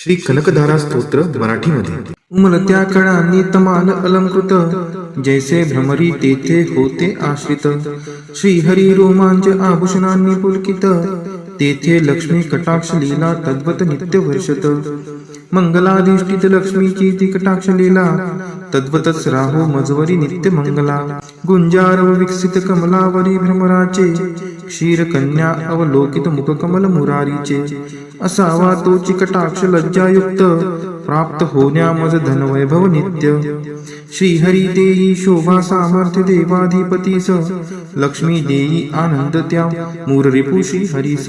श्री कनकधारा स्तोत्र मराठीमध्ये. उमलत्या कळांनी तमाल अलंकृत, जैसे भ्रमरी तेथे होते आश्रित. श्रीहरी रोमांच आभूषणांनी पुलकित, तेथे लक्ष्मी कटाक्ष लीला तद्वत नित्य वर्षत. मंगलाधिष्ठित लक्ष्मीची ती कटाक्ष लीला, तद्वतच राहो मजवरी नित्य मंगला. गुंजारव विकसित कमलावरी भ्रमराचे, क्षीर कन्या अवलोकित मुख कमल मुरारीचे. असावा तोची कटाक्ष लज्जायुक्त, प्राप्त होण्या मज धनवैभव नित्य. श्रीहरी देई शोभा सामर्थ्य देवाधिपतीस, लक्ष्मी देई आनंद त्या मूररिपू श्रीहरीस.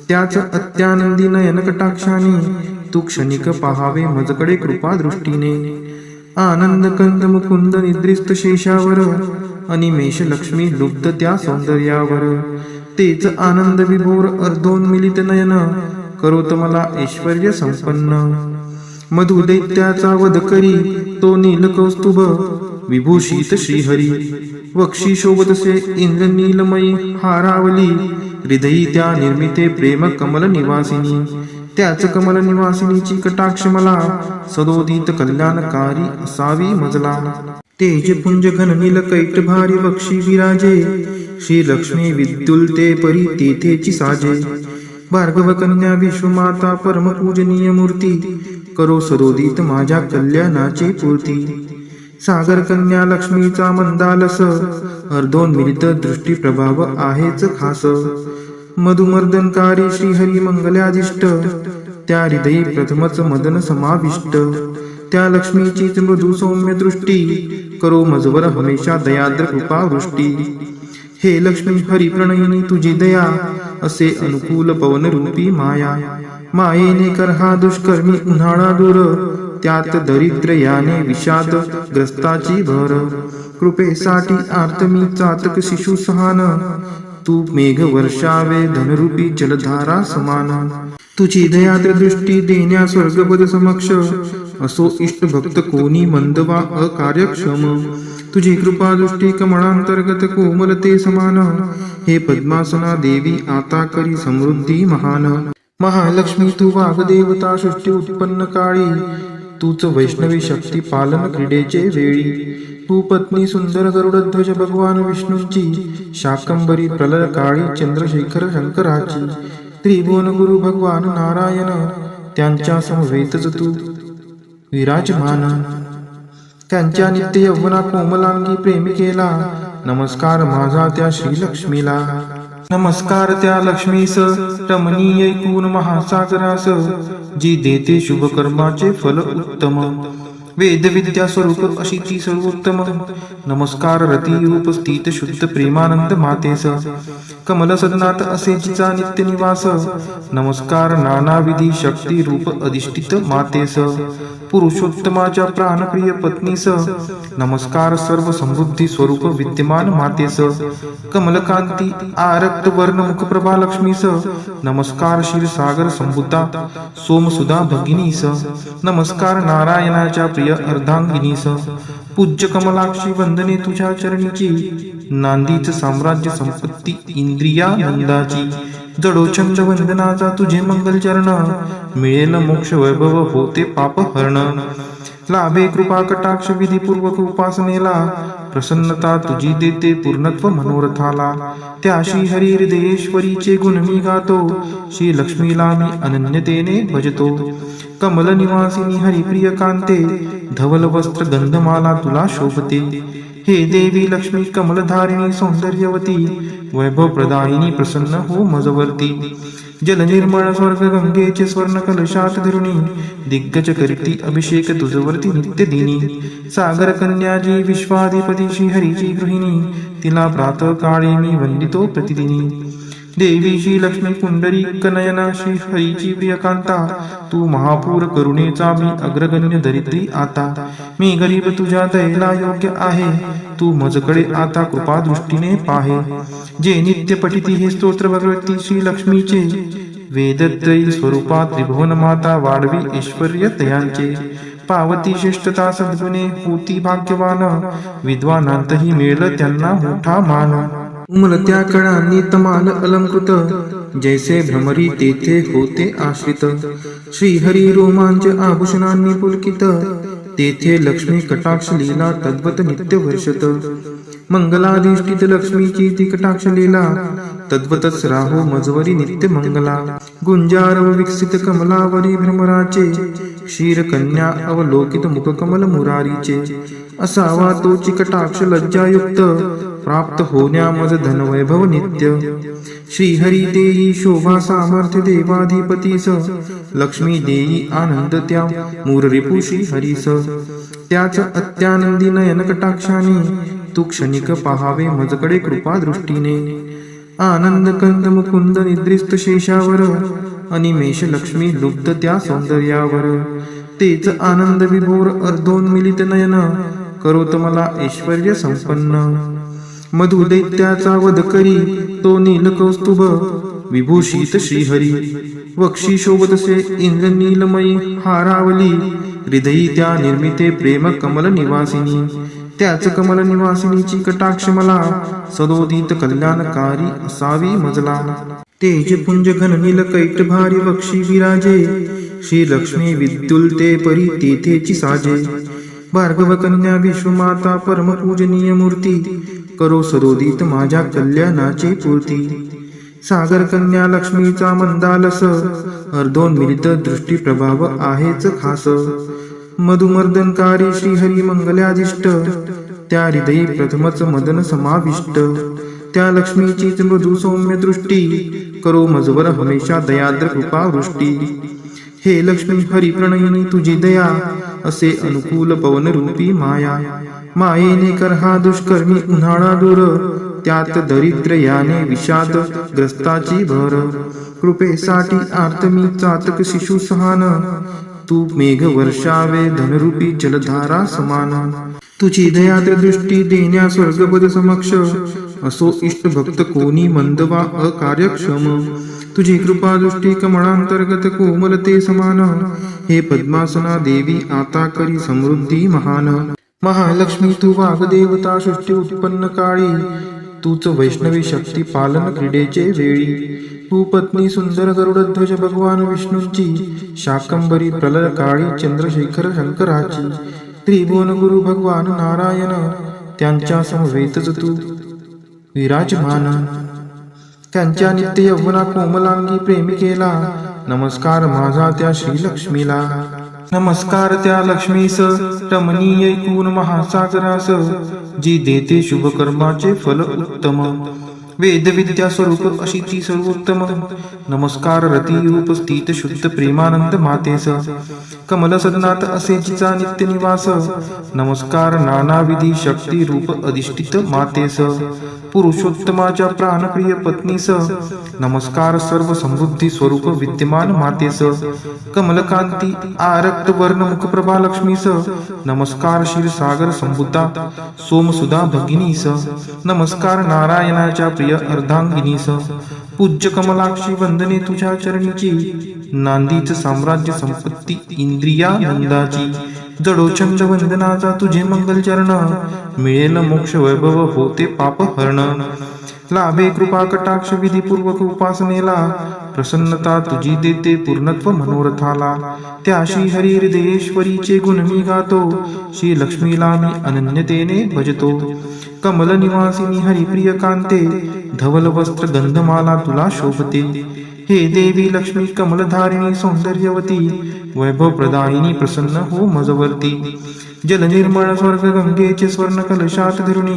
त्याच अत्यानंदी नयन कटाक्षाने, तू क्षणिक पहावे मजकडे कृपा दृष्टीने. आनंद कंद मुकुंद निद्रिस्त शेषावर, अनिमेष लक्ष्मी लुब्ध त्या सौंदर्यावर. तेच आनंद विभोर अर्धोन्मिलित नयन, करोत मला ऐश्वर्य संपन्न. मधु दैत्याचा वध करी तो नील कौस्तुभ, विभूषित श्रीहरी. वक्षी शोभतसे इंद्र नीलमयी हारावली, हृदयी त्या निर्मिते प्रेम कमल निवासिनी. त्याच कमल निवासिनीची कटाक्ष मला, सदोदित कल्याणकारी असावी मजला. तेज पुंज घन नील कैट भारी वक्षी विराजे, श्री लक्ष्मी विद्युलते परी तेथेची साजे. भार्गव कन्या विश्वमाता परम पूजनीय मूर्ती, करो सदोदित माझ्या कल्याणाची पूर्ती. सागर कन्या लक्ष्मीचा मंदालस, अर्धोन्मिलित दृष्टी प्रभाव आहेच खास. मधुमर्दनकारी श्रीहरी मंगल्याधिष्ट, त्या हृदयी प्रथमच मदन समाविष्ट. त्या लक्ष्मीचीच मृदू सौम्य दृष्टी, करो मजवर हमेशा दयाद्र कृपा वृष्टी. हे लक्ष्मी हरिप्रणयिनी तुझी दया, असे अनुकूल पवन रूपी माया. मायेने कर हा दुष्कर्मी उन्हाळा दूर, त्यात दरिद्र याने विषाद ग्रस्ताची भर. कृपेसाठी आर्त मी चातक शिशु सहान, तू मेघ वर्षावे धनरूपी जलधारा समान. तुझी दयाद्र दृष्टी देण्या स्वर्गपद समक्ष, असो इष्ट भक्त कोणी मंद वा अकार्यक्षम. तुझी कृपा दृष्टी कमळांतर्गत कोमलते समान. हे पद्मासना देवी आता करी समृद्धी महान. महालक्ष्मी तू वाग्देवता सृष्टी उत्पन्न काळी, तूच वैष्णवी शक्ती पालन क्रीडेचे वेळी. तू पत्नी सुंदर गरुडध्वज भगवान विष्णूंची, शाकंभरी प्रलय काळी चंद्रशेखर शंकराची. त्रिभुवन गुरु भगवान नारायण, त्यांच्या समवेतच तू विराजमान. त्यांच्या नित्य यौवना कोमलांगी प्रेमिकेला, नमस्कार माझा त्या श्रीलक्ष्मीला. नमस्कार त्या लक्ष्मीस रमणीय ऐकून महासागरास, जी देते शुभ कर्माचे फल उत्तम. वेद विद्या स्वरूप अशी ती सर्वोत्तम. नमस्कार रती रूप स्थित शुद्ध प्रेमानंद मातेस, कमल सदनात असे जिचा नित्य निवास. नमस्कार नानाविधी शक्ती रूप अधिष्ठित मातेस, पुरुषोत्तमाच्या प्राणप्रिय पत्नीस. नमस्कार सर्व समृद्धी स्वरूप विद्यमान मातेस, कमलकांती आरक्त वर्ण मुखप्रभा लक्ष्मीस. नमस्कार क्षीरसागर संभूता सोमसुधा भगिनीस. नमस्कार नारायणाच्या प्रिय अर्धांगिनीस. पूज्य कमलाक्षी वंदने तुझ्या चरणीची, नांदीच साम्राज्य संपत्ती इंद्रियानंदाची. जडोछंद वंदनाचा तुझे मंगल चरण, मिळेल मोक्ष वैभव होते पाप हरण. लाभे कृपा कटाक्ष विधीपूर्वक उपासनेला, प्रसन्नता तुझी देते पूर्णत्व मनोरथाला. त्या श्री हरी हृदयेश्वरीचे गुण मी गातो, श्री लक्ष्मीला मी अनन्यतेने भजतो. कमल निवासिनी हरिप्रिय कांते, धवल वस्त्र गंधमाला तुला शोभते. हे देवी लक्ष्मी कमलधारिणी सौंदर्यवती, वैभव प्रदायिनी प्रसन्न हो मजवर्ती. जल निर्मळ स्वर्ग गंगेचे स्वर्ण कलशात धरुणी, दिग्गज करीती अभिषेक तुझवरती नित्य दिनी. सागर कन्याजी विश्वाधिपती श्रीहरीची गृहिणी, तिला प्रातः काळी मी वंदितो प्रतिदिनी. देवी श्री लक्ष्मी पुंडरी कनयना श्री हरीची प्रियकांता, तू महापूर करुणेचा मी अग्रगण्य दरिद्री आता. मी गरीब तुझ्या दयेला योग्य आहे, तू मजकडे आता कृपा दृष्टीने पाहे. जे नित्य पठिती हे स्तोत्र भगवती श्री लक्ष्मीचे, वेदत्रयी स्वरूपात त्रिभुवन माता वाढवी ऐश्वर्य तयांचे. पावती श्रेष्ठता सद्गुणे होती भाग्यवान, विद्वानांतही मिळेल त्यांना मोठा मान. उमलत्या कळांनी तमाल अलंकृत, जैसे भ्रमरी तेथे होते आश्रित. श्रीहरी रोमांच आभूषणांनी पुलकित, तेथे लक्ष्मी कटाक्ष लीला तद्वत नित्य वर्षत. मंगलाधिष्ठित लक्ष्मीची ती कटाक्ष लीला, तद्वतच राहो मजवरी नित्य मंगला. गुंजारव विकसित कमलावरी भ्रमराचे, क्षीरकन्या अवलोकित मुखकमल मुरारीचे. असावा तोची कटाक्ष लज्जायुक्त, प्राप्त होण्या मज धनवैभव नित्य. श्रीहरी देई शोभा सामर्थ्य देवाधिपतीस, लक्ष्मी देई आनंद त्या मूररिपु श्रीहरीस. त्याच अत्यानंदी नयन कटाक्षाने, तू क्षणिक पहावे मजकडे कृपा दृष्टीने. आनंद कंद मुकुंद निद्रिस्त शेषावर, अनिमेष लक्ष्मी लुब्ध त्या सौंदर्यावर. तेच आनंद विभोर अर्धोन्मिलित नयन, करोत मला ऐश्वर्य संपन्न. मधु दैत्याचा वध करी तो नील कौस्तुभ, विभूषित श्रीहरी. वक्षी शोभतसे इंद्र नीलमयी हारावली, हृदयी त्या निर्मिते प्रेम कमल निवासिनी. त्याच कमल निवासिनीची कटाक्ष मला, सदोदित कल्याणकारी असावी मजला. तेज पुंज घन नील कैट भारी वक्षी विराजे, श्री लक्ष्मी विद्युलते परी तेथेची साजे. भार्गव कन्या विश्वमाता परम पूजनीय मूर्ती, करो सदोदित माझ्या कल्याणाची पूर्ती. सागर कन्या लक्ष्मीचा मंदालस, अर्धोन्मिलित दृष्टी प्रभाव आहेच खास. मधुमर्दनकारी श्रीहरी मंगल्यादिष्ट, त्या हृदयी प्रथमच मदन समाविष्ट. त्या लक्ष्मीचीच मृदू सौम्य दृष्टी, करो मजवर हमेशा दयाद्र कृपा वृष्टी. हे लक्ष्मी हरी प्रणयिनी तुझी दया, असे अनुकूल पवन रूपी माया. मायेने कर हा दुष्कर्मी उन्हाळा दूर, त्यात दरिद्र याने विषाद ग्रस्ताची भर. कृपेसाठी आर्त मी चातक शिशु सहान, तू मेघ वर्षावे धनरूपी जलधारा समान. तुझी दयाद्र दृष्टी देण्या स्वर्गपद समक्ष, असो इष्ट भक्त कोणी मंद वा अकार्यक्षम. तुझी कृपा दृष्टी कमळांतर्गत कोमलते समान, हे पद्मासना देवी आता करी समृद्धी महान. महालक्ष्मी तू वाग्देवता सृष्टी उत्पन्न काळी, तूच वैष्णवी शक्ती पालन क्रीडेचे वेळी. तू पत्नी सुंदर गरुडध्वज भगवान विष्णूंची, शाकंभरी प्रलय काळी चंद्रशेखर शंकराची. त्रिभुवन गुरु भगवान नारायण, त्यांच्या समवेतच तू विराजमान. त्यांच्या नित्य यौवना कोमलांगी प्रेमिकेला, नमस्कार माझा त्या श्रीलक्ष्मीला. नमस्कार त्या लक्ष्मीस रमणीय ऐकून महासागरास, जी देते शुभ कर्माचे फल उत्तम. वेद विद्या स्वरूप अशी ती सर्वोत्तम. नमस्कार रतिरूप स्थित शुद्ध प्रेमानंद मातेस, कमल सदनात असे जिचा नित्य निवास. नमस्कार नानाविधी शक्ती रूप अधिष्ठित मातेस, पुरुषोत्तमाच्या प्राणप्रिय पत्नीस. नमस्कार सर्व समृद्धी स्वरूप विद्यमान मातेस, कमलकांती आरक्त वर्ण मुखप्रभा लक्ष्मीस. नमस्कार क्षीरसागर संभूता सोमसुधा भगिनीस. नमस्कार नारायणाच्या प्रिय अर्धांगिनीस. पूज्य कमलाक्षी वंदने तुझ्या चरणीची, नांदीच साम्राज्य संपत्ती इंद्रियानंदाची. जडोचंद वंदनाचा तुझे मंगल चरण, मिळेल मोक्ष वैभव होते पाप हरण. लाभे कृपा कटाक्ष विधीपूर्वक उपासनेला, प्रसन्नता तुझी देते पूर्णत्व मनोरथाला. त्या श्री हरी हृदयेश्वरीचे गुण मी गातो, श्री लक्ष्मीला मी अनन्यतेने भजतो. कमल निवासिनी हरिप्रिय कांते, धवल वस्त्र गंधमाला तुला शोभते. हे देवी लक्ष्मी कमलधारिणी सौंदर्यवती, वैभव प्रदायिनी प्रसन्न हो मजवर्ती. जल निर्मळ स्वर्ग गंगेचे स्वर्ण कलशात धरुणी,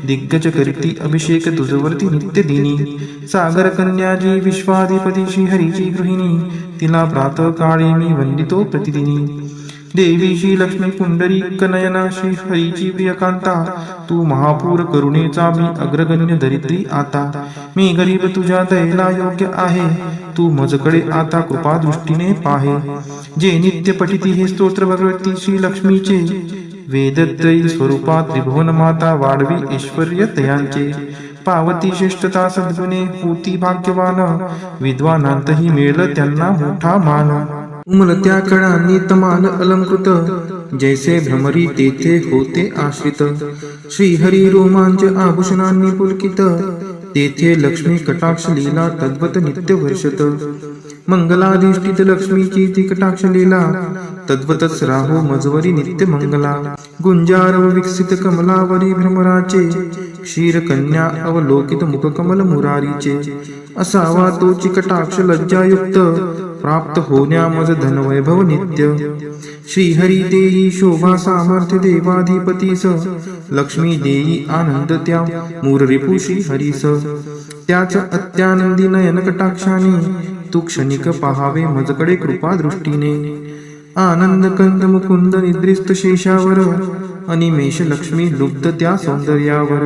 दिग्गज करीती अभिषेक तुझवरती नित्य दिनी. सागर कन्याजी विश्वाधिपती श्री हरीची गृहिणी, तिला प्रातः काळी मी वंदितो प्रतिदिनी. देवी श्री लक्ष्मी पुंडरी कनयना श्री हरीची प्रियकांता, तू महापूर करुणेचा मी अग्रगण्य दरिद्री आता. मी गरीब तुझ्या दयेला योग्य आहे, तू मजकडे आता कृपा दृष्टीने पाहे. जे नित्य पठिती हे स्तोत्र भगवती श्री लक्ष्मीचे, वेदत्रयी स्वरूपा त्रिभुवन माता वाढवी ऐश्वर्य तयांचे. पावती श्रेष्ठता सद्गुणे होती भाग्यवान, विद्वानांतही मिळेल त्यांना मोठा मान. उमलत्या कळांनी तमान अलंकृत, जैसे भ्रमरी तेथे होते आश्रित. श्रीहरी रोमांच आभूषणांनी पुलकित, तेथे लक्ष्मी कटाक्ष लीला तद्वत नित्य वर्षत मंगलाधिष्ठित लक्ष्मीची ती कटाक्ष लीला तद्वतच राहो मजवरी नित्य मंगला गुंजार विकसित कमलावरी भ्रमराचे क्षीर कन्या अवलोकित मुख कमल मुरारीचे असावा तोची कटाक्ष लज्जायुक्त प्राप्त होण्या मज धनवैभव नित्य श्रीहरी देई शोभा सामर्थ्य देवाधिपतीस लक्ष्मी देई आनंद त्या मूररिपु श्रीहरीस त्याच अत्यानंदी नयन कटाक्षाने तू क्षणिक पहावे मजकडे कृपा दृष्टीने आनंद कंद मुकुंद निद्रिस्त शेषावर अनिमेष लक्ष्मी लुब्ध त्या सौंदर्यावर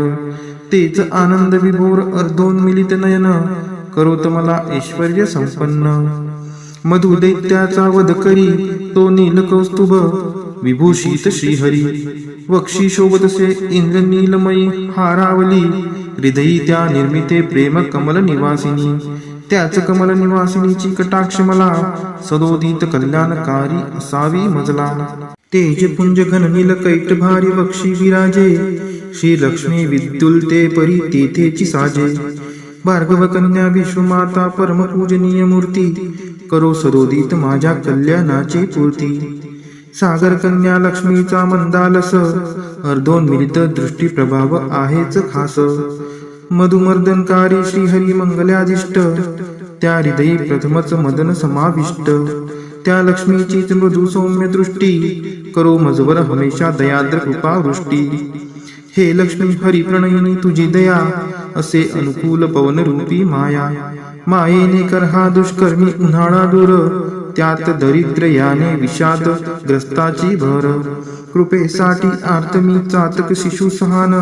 तेच आनंद विभोर अर्धोन्मिलित नयन करोत मला ऐश्वर्य संपन्न मधु दैत्याचा वध करी तो नील कौस्तुभ विभूषित श्रीहरी वक्षी शोभतसे इंद्र नीलमयी हारावली हृदयी त्या निर्मिते प्रेम कमल निवासिनी त्याच कमल निवासिनीची कटाक्ष मला सदोदित कल्याणकारी असावी मजला तेज पुंज घन नील कैट भारी वक्षी विराजे श्री लक्ष्मी विद्युलते परी तेथेची साजे भार्गव कन्या विश्वमाता परम पूजनीय मूर्ती करो सदोदित माझ्या कल्याणाची पूर्ती सागर कन्या लक्ष्मीचा मंदालस अर्धोन्मिलित दृष्टी प्रभाव आहेच खास मधुमर्दनकारी श्रीहरी मंगलाधिष्ट त्या हृदयी प्रथमच मदन समाविष्ट त्या लक्ष्मीचीच मृदू सौम्य दृष्टी करो मजवर हमेशा दयाद्र कृपा वृष्टी हे लक्ष्मी हरी प्रणयिनी तुझी दया असे अनुकूल पवन रूपी माया मायेने कर हा दुष्कर्मी उन्हाळा दूर त्यात दरिद्र याने विषाद ग्रस्ताची भर कृपेसाठी आर्तमी चातक शिशु सहान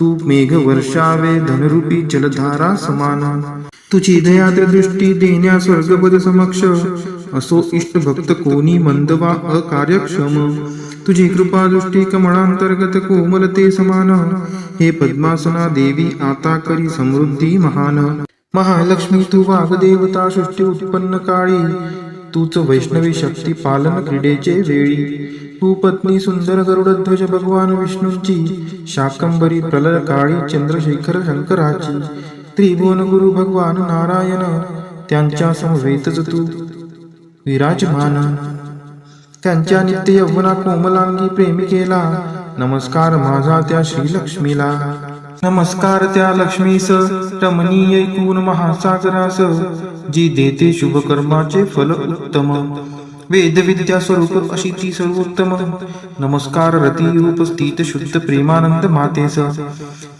तू मेघ वर्षावे धनरूपी जलधारा समान तुझी दयाद्र दृष्टी देण्या स्वर्गपद समक्ष असो इष्ट भक्त कोणी मंद वा अकार्यक्षम तुझी कृपा दृष्टी कमळांतर्गत कोमलते समान हे पद्मासना देवी आता करी समृद्धी महान महालक्ष्मी तू वाग्देवता सृष्टी उत्पन्न काळी तूच वैष्णवी शक्ती पालन क्रीडेचे वेळी तू पत्नी सुंदर गरुडध्वज भगवान विष्णूंची शाकंबरी प्रलय काळी चंद्रशेखर शंकराची त्रिभुवन गुरु भगवान नारायण त्यांच्या समवेतच तू विराजमान त्यांच्या नित्य यौवना कोमलांगी प्रेमिकेला नमस्कार माझा त्या श्रीलक्ष्मीला नमस्कार त्या लक्ष्मीस रमणीय ऐकून महासागरास जी देते शुभ कर्माचे फल उत्तम वेद विद्या स्वरूप अशी ती सर्वोत्तम नमस्कार रती रूप स्थित शुद्ध प्रेमानंद मातेस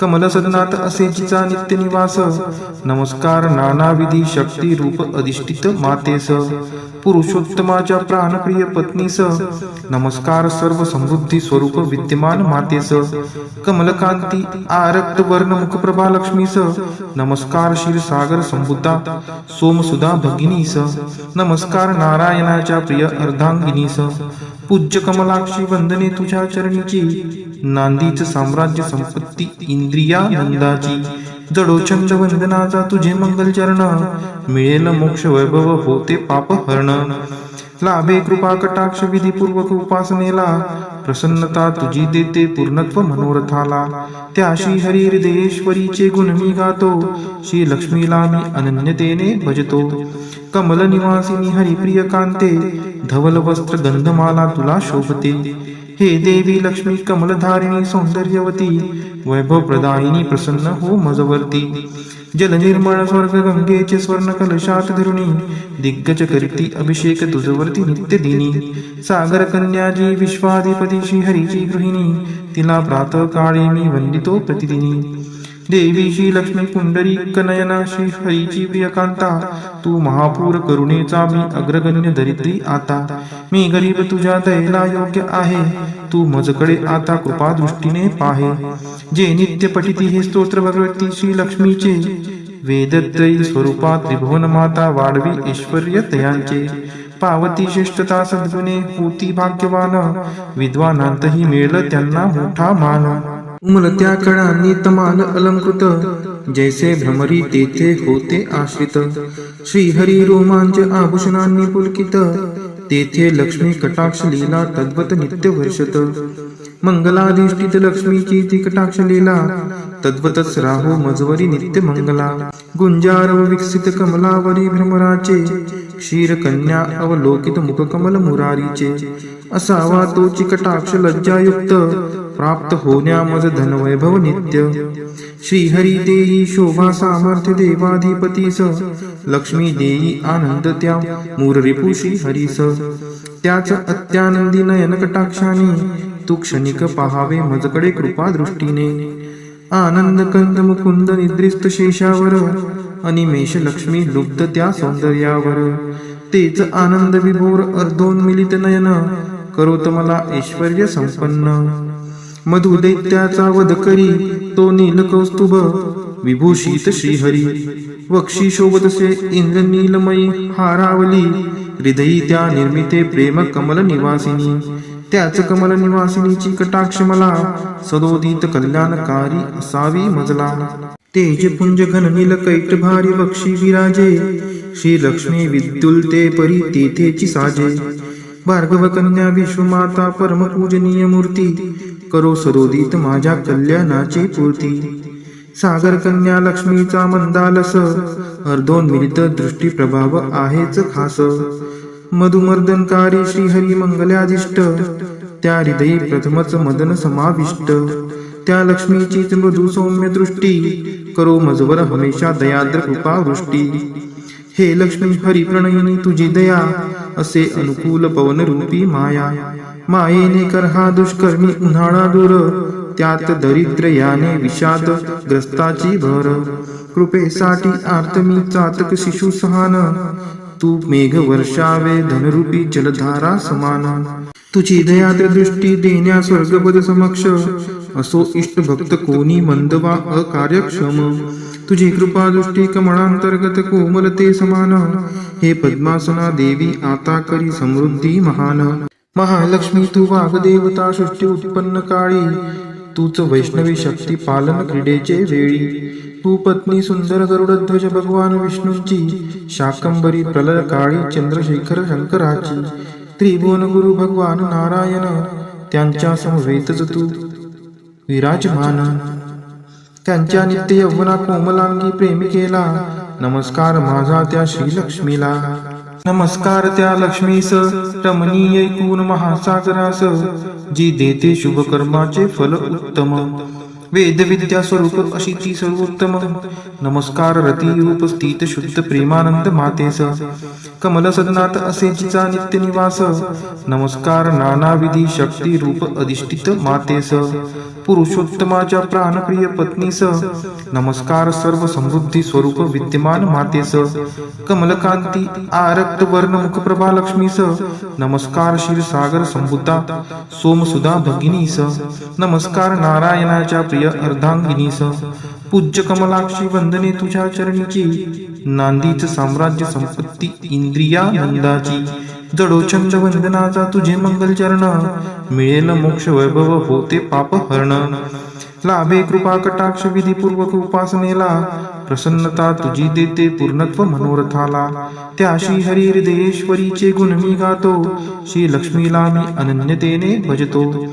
कमल सदनात असे जिचा नित्य निवास नमस्कार नानाविधी शक्ती रूप अधिष्ठित मातेस पुरुषोत्तमाच्या प्राणप्रिय पत्नीस नमस्कार सर्व समृद्धी स्वरूप विद्यमान मातेस कमलकांती आरक्त वर्ण मुखप्रभा लक्ष्मीस नमस्कार क्षीरसागर संभूता सोमसुधा भगिनीस नमस्कार नारायणाच्या प्रिय अर्धांगिनीस पूज्य कमलाक्षी वंदने तुझ्या चरणीची नांदीच साम्राज्य संपत्ती इंद्रियानंदाची जडोचंद वंदनाचा तुझे मंगल चरण मिळेल मोक्ष वैभव होते पाप हरण लाभे कृपा कटाक्ष विधीपूर्वक उपासनेला प्रसन्नता तुझी देते पूर्णत्व मनोरथाला त्या श्री हरी हृदयेश्वरीचे गुण मी गातो श्री लक्ष्मीला मी अनन्यतेने भजतो कमल निवासिनी हरिप्रिय कांते धवल वस्त्र गंधमाला तुला शोभते हे देवी लक्ष्मी कमलधारिणी सौंदर्यवती वैभव प्रदायिनी प्रसन्न हो मजवर्ती जल निर्मळ स्वर्ग गंगेचे स्वर्ण कलशात धरुणी दिग्गज करती अभिषेक तुझवरती नित्य दिनी सागर कन्याजी विश्वाधिपती श्री हरीची गृहिणी तिला प्रातः काळी मी वंदितो प्रतिदिनी देवी श्री लक्ष्मी पुंडरीक नयना श्री हरीची प्रियकांता तू महापूर करुणेचा मी अग्रगण्य दरिद्री आता मी गरीब तुझ्या दयेला योग्य आहे तू मजकडे आता कृपा दृष्टीने पाहे जे नित्य पठिती हे स्तोत्र भगवती श्री लक्ष्मीचे वेदत्रयी स्वरूपा त्रिभुवन माता वाढवी ऐश्वर्य तयांचे पावती श्रेष्ठता सद्गुणे होती भाग्यवान विद्वानांतही मिळेल त्यांना मोठा मान उमलत्या कळांनी तमाल अलंकृत जैसे भ्रमरी तेथे होते आश्रित श्रीहरी रोमांच आभूषणांनी पुलकित तेथे लक्ष्मी कटाक्ष लीला तद्वत नित्य वर्षत मंगलाधिष्ठित लक्ष्मीची ती कटाक्ष लीला तद्वतच राहो मजवरी नित्य मंगला. गुंजारव विकसित कमलावरी भ्रमराचे, क्षीर कन्या अवलोकित मुख कमल मुरारीचे. असावा तोची कटाक्ष लज्जायुक्त, प्राप्त होण्या मज धनवैभव नित्य. श्रीहरी देई शोभा सामर्थ्य देवाधिपतीस, लक्ष्मी देई आनंद त्या मूररिपु श्रीहरीस. त्याच अत्यानंदी नयन कटाक्षाने, तू क्षणिक पहावे मजकडे कृपा दृष्टीने. आनंद कंद मुकुंद निद्रिस्त शेषावर, अनिमेष लक्ष्मी लुब्ध त्या सौंदर्यावर. तेच आनंद विभोर अर्धोन्मिलित नयन, करोत मला ऐश्वर्य संपन्न. मधु दैत्याचा वध करी तो नील कौस्तुभ, विभूषित श्रीहरी. वक्षी शोभतसे इंद्र नीलमयी हारावली, हृदयी त्या निर्मिते प्रेम कमल निवासिनी. त्याच कमल निवासिनीची कटाक्ष मला, सदोदित कल्याणकारी असावी मजला. तेज पुंज घन नील कैट भारी वक्षी विराजे, श्री लक्ष्मी विद्युल्ते परी तेथेची साजे. भार्गव कन्या विश्वमाता परम पूजनीय मूर्ती, करो सदोदित माझ्या कल्याणाची पूर्ती. सागर कन्या लक्ष्मीचा मंदालस, अर्धोन्मिलित दृष्टी प्रभाव आहेच खास. मधुमर्दनकारी श्रीहरी मंगलाधिष्ट, त्या हृदयी प्रथमच मदन समाविष्ट. त्या लक्ष्मीचीच मृदू सौम्य दृष्टी, करो मजवर हमेशा दयाद्र कृपा वृष्टी. हे लक्ष्मी हरी प्रणयिनी तुझी दया, असे अनुकूल पवन रूपी माया. मायेने कर हा दुष्कर्मी उन्हाळा दूर, त्यात दरिद्र याने विषाद ग्रस्ताची भर. कृपेसाठी आर्त मी चातक शिशु सहान, तू मेघ वर्षावे धनरूपी जलधारा समान. तुझी दयाद्र दृष्टी देण्या स्वर्गपद समक्ष, असो इष्ट भक्त कोणी मंद वा अकार्यक्षम. तुझी कृपा दृष्टी कमळांतर्गत कोमलते समान, हे पद्मासना देवी आता करी समृद्धी महान. महालक्ष्मी तू वाग्देवता सृष्टी उत्पन्न काळी, तूच वैष्णवी शक्ती पालन क्रीडेचे वेळी. तू पत्नी सुंदर गरुडध्वज भगवान विष्णूंची, शाकंबरी प्रलय काळी चंद्रशेखर शंकराची. त्रिभुवन गुरु भगवान नारायण, त्यांच्या समवेतच तू विराजमान. त्यांच्या नित्य यौवना कोमलांगी प्रेमिकेला, नमस्कार माझा त्या श्रीलक्ष्मीला. नमस्कार त्या लक्ष्मीस रमणीय ऐकून महासागरास, जी देते शुभ कर्माचे फल उत्तम. वेद विद्या स्वरूप अशी ती सर्वोत्तम. नमस्कार रती रूप स्थित शुद्ध प्रेमानंद मातेस, कमल सदनात असे जिचा नित्य निवास. नमस्कार नानाविधी शक्ती रूप अधिष्ठित मातेस, पुरुषोत्तमाच्या प्राणप्रिय पत्नीस. नमस्कार सर्व समृद्धी स्वरूप विद्यमान मातेस, कमलकांती आरक्त वर्ण मुखप्रभा लक्ष्मीस. नमस्कार क्षीरसागर संभूता सोमसुधा भगिनीस. नमस्कार नारायणाच्या प्रिय अर्धांगिनीस. पूज्य कमलाक्षी वंदने तुझ्या चरणीची, नांदीच साम्राज्य संपत्ती इंद्रियानंदाची. जडोचंद वंदनाचा तुझे मंगल चरण, मिळेल मोक्ष वैभव होते पाप हरण. लाभे कृपा कटाक्ष विधीपूर्वक उपासनेला, प्रसन्नता तुझी देते पूर्णत्व मनोरथाला. त्या श्री हरी हृदयेश्वरीचे गुण मी गातो, श्री लक्ष्मीला मी अनन्यतेने भजतो.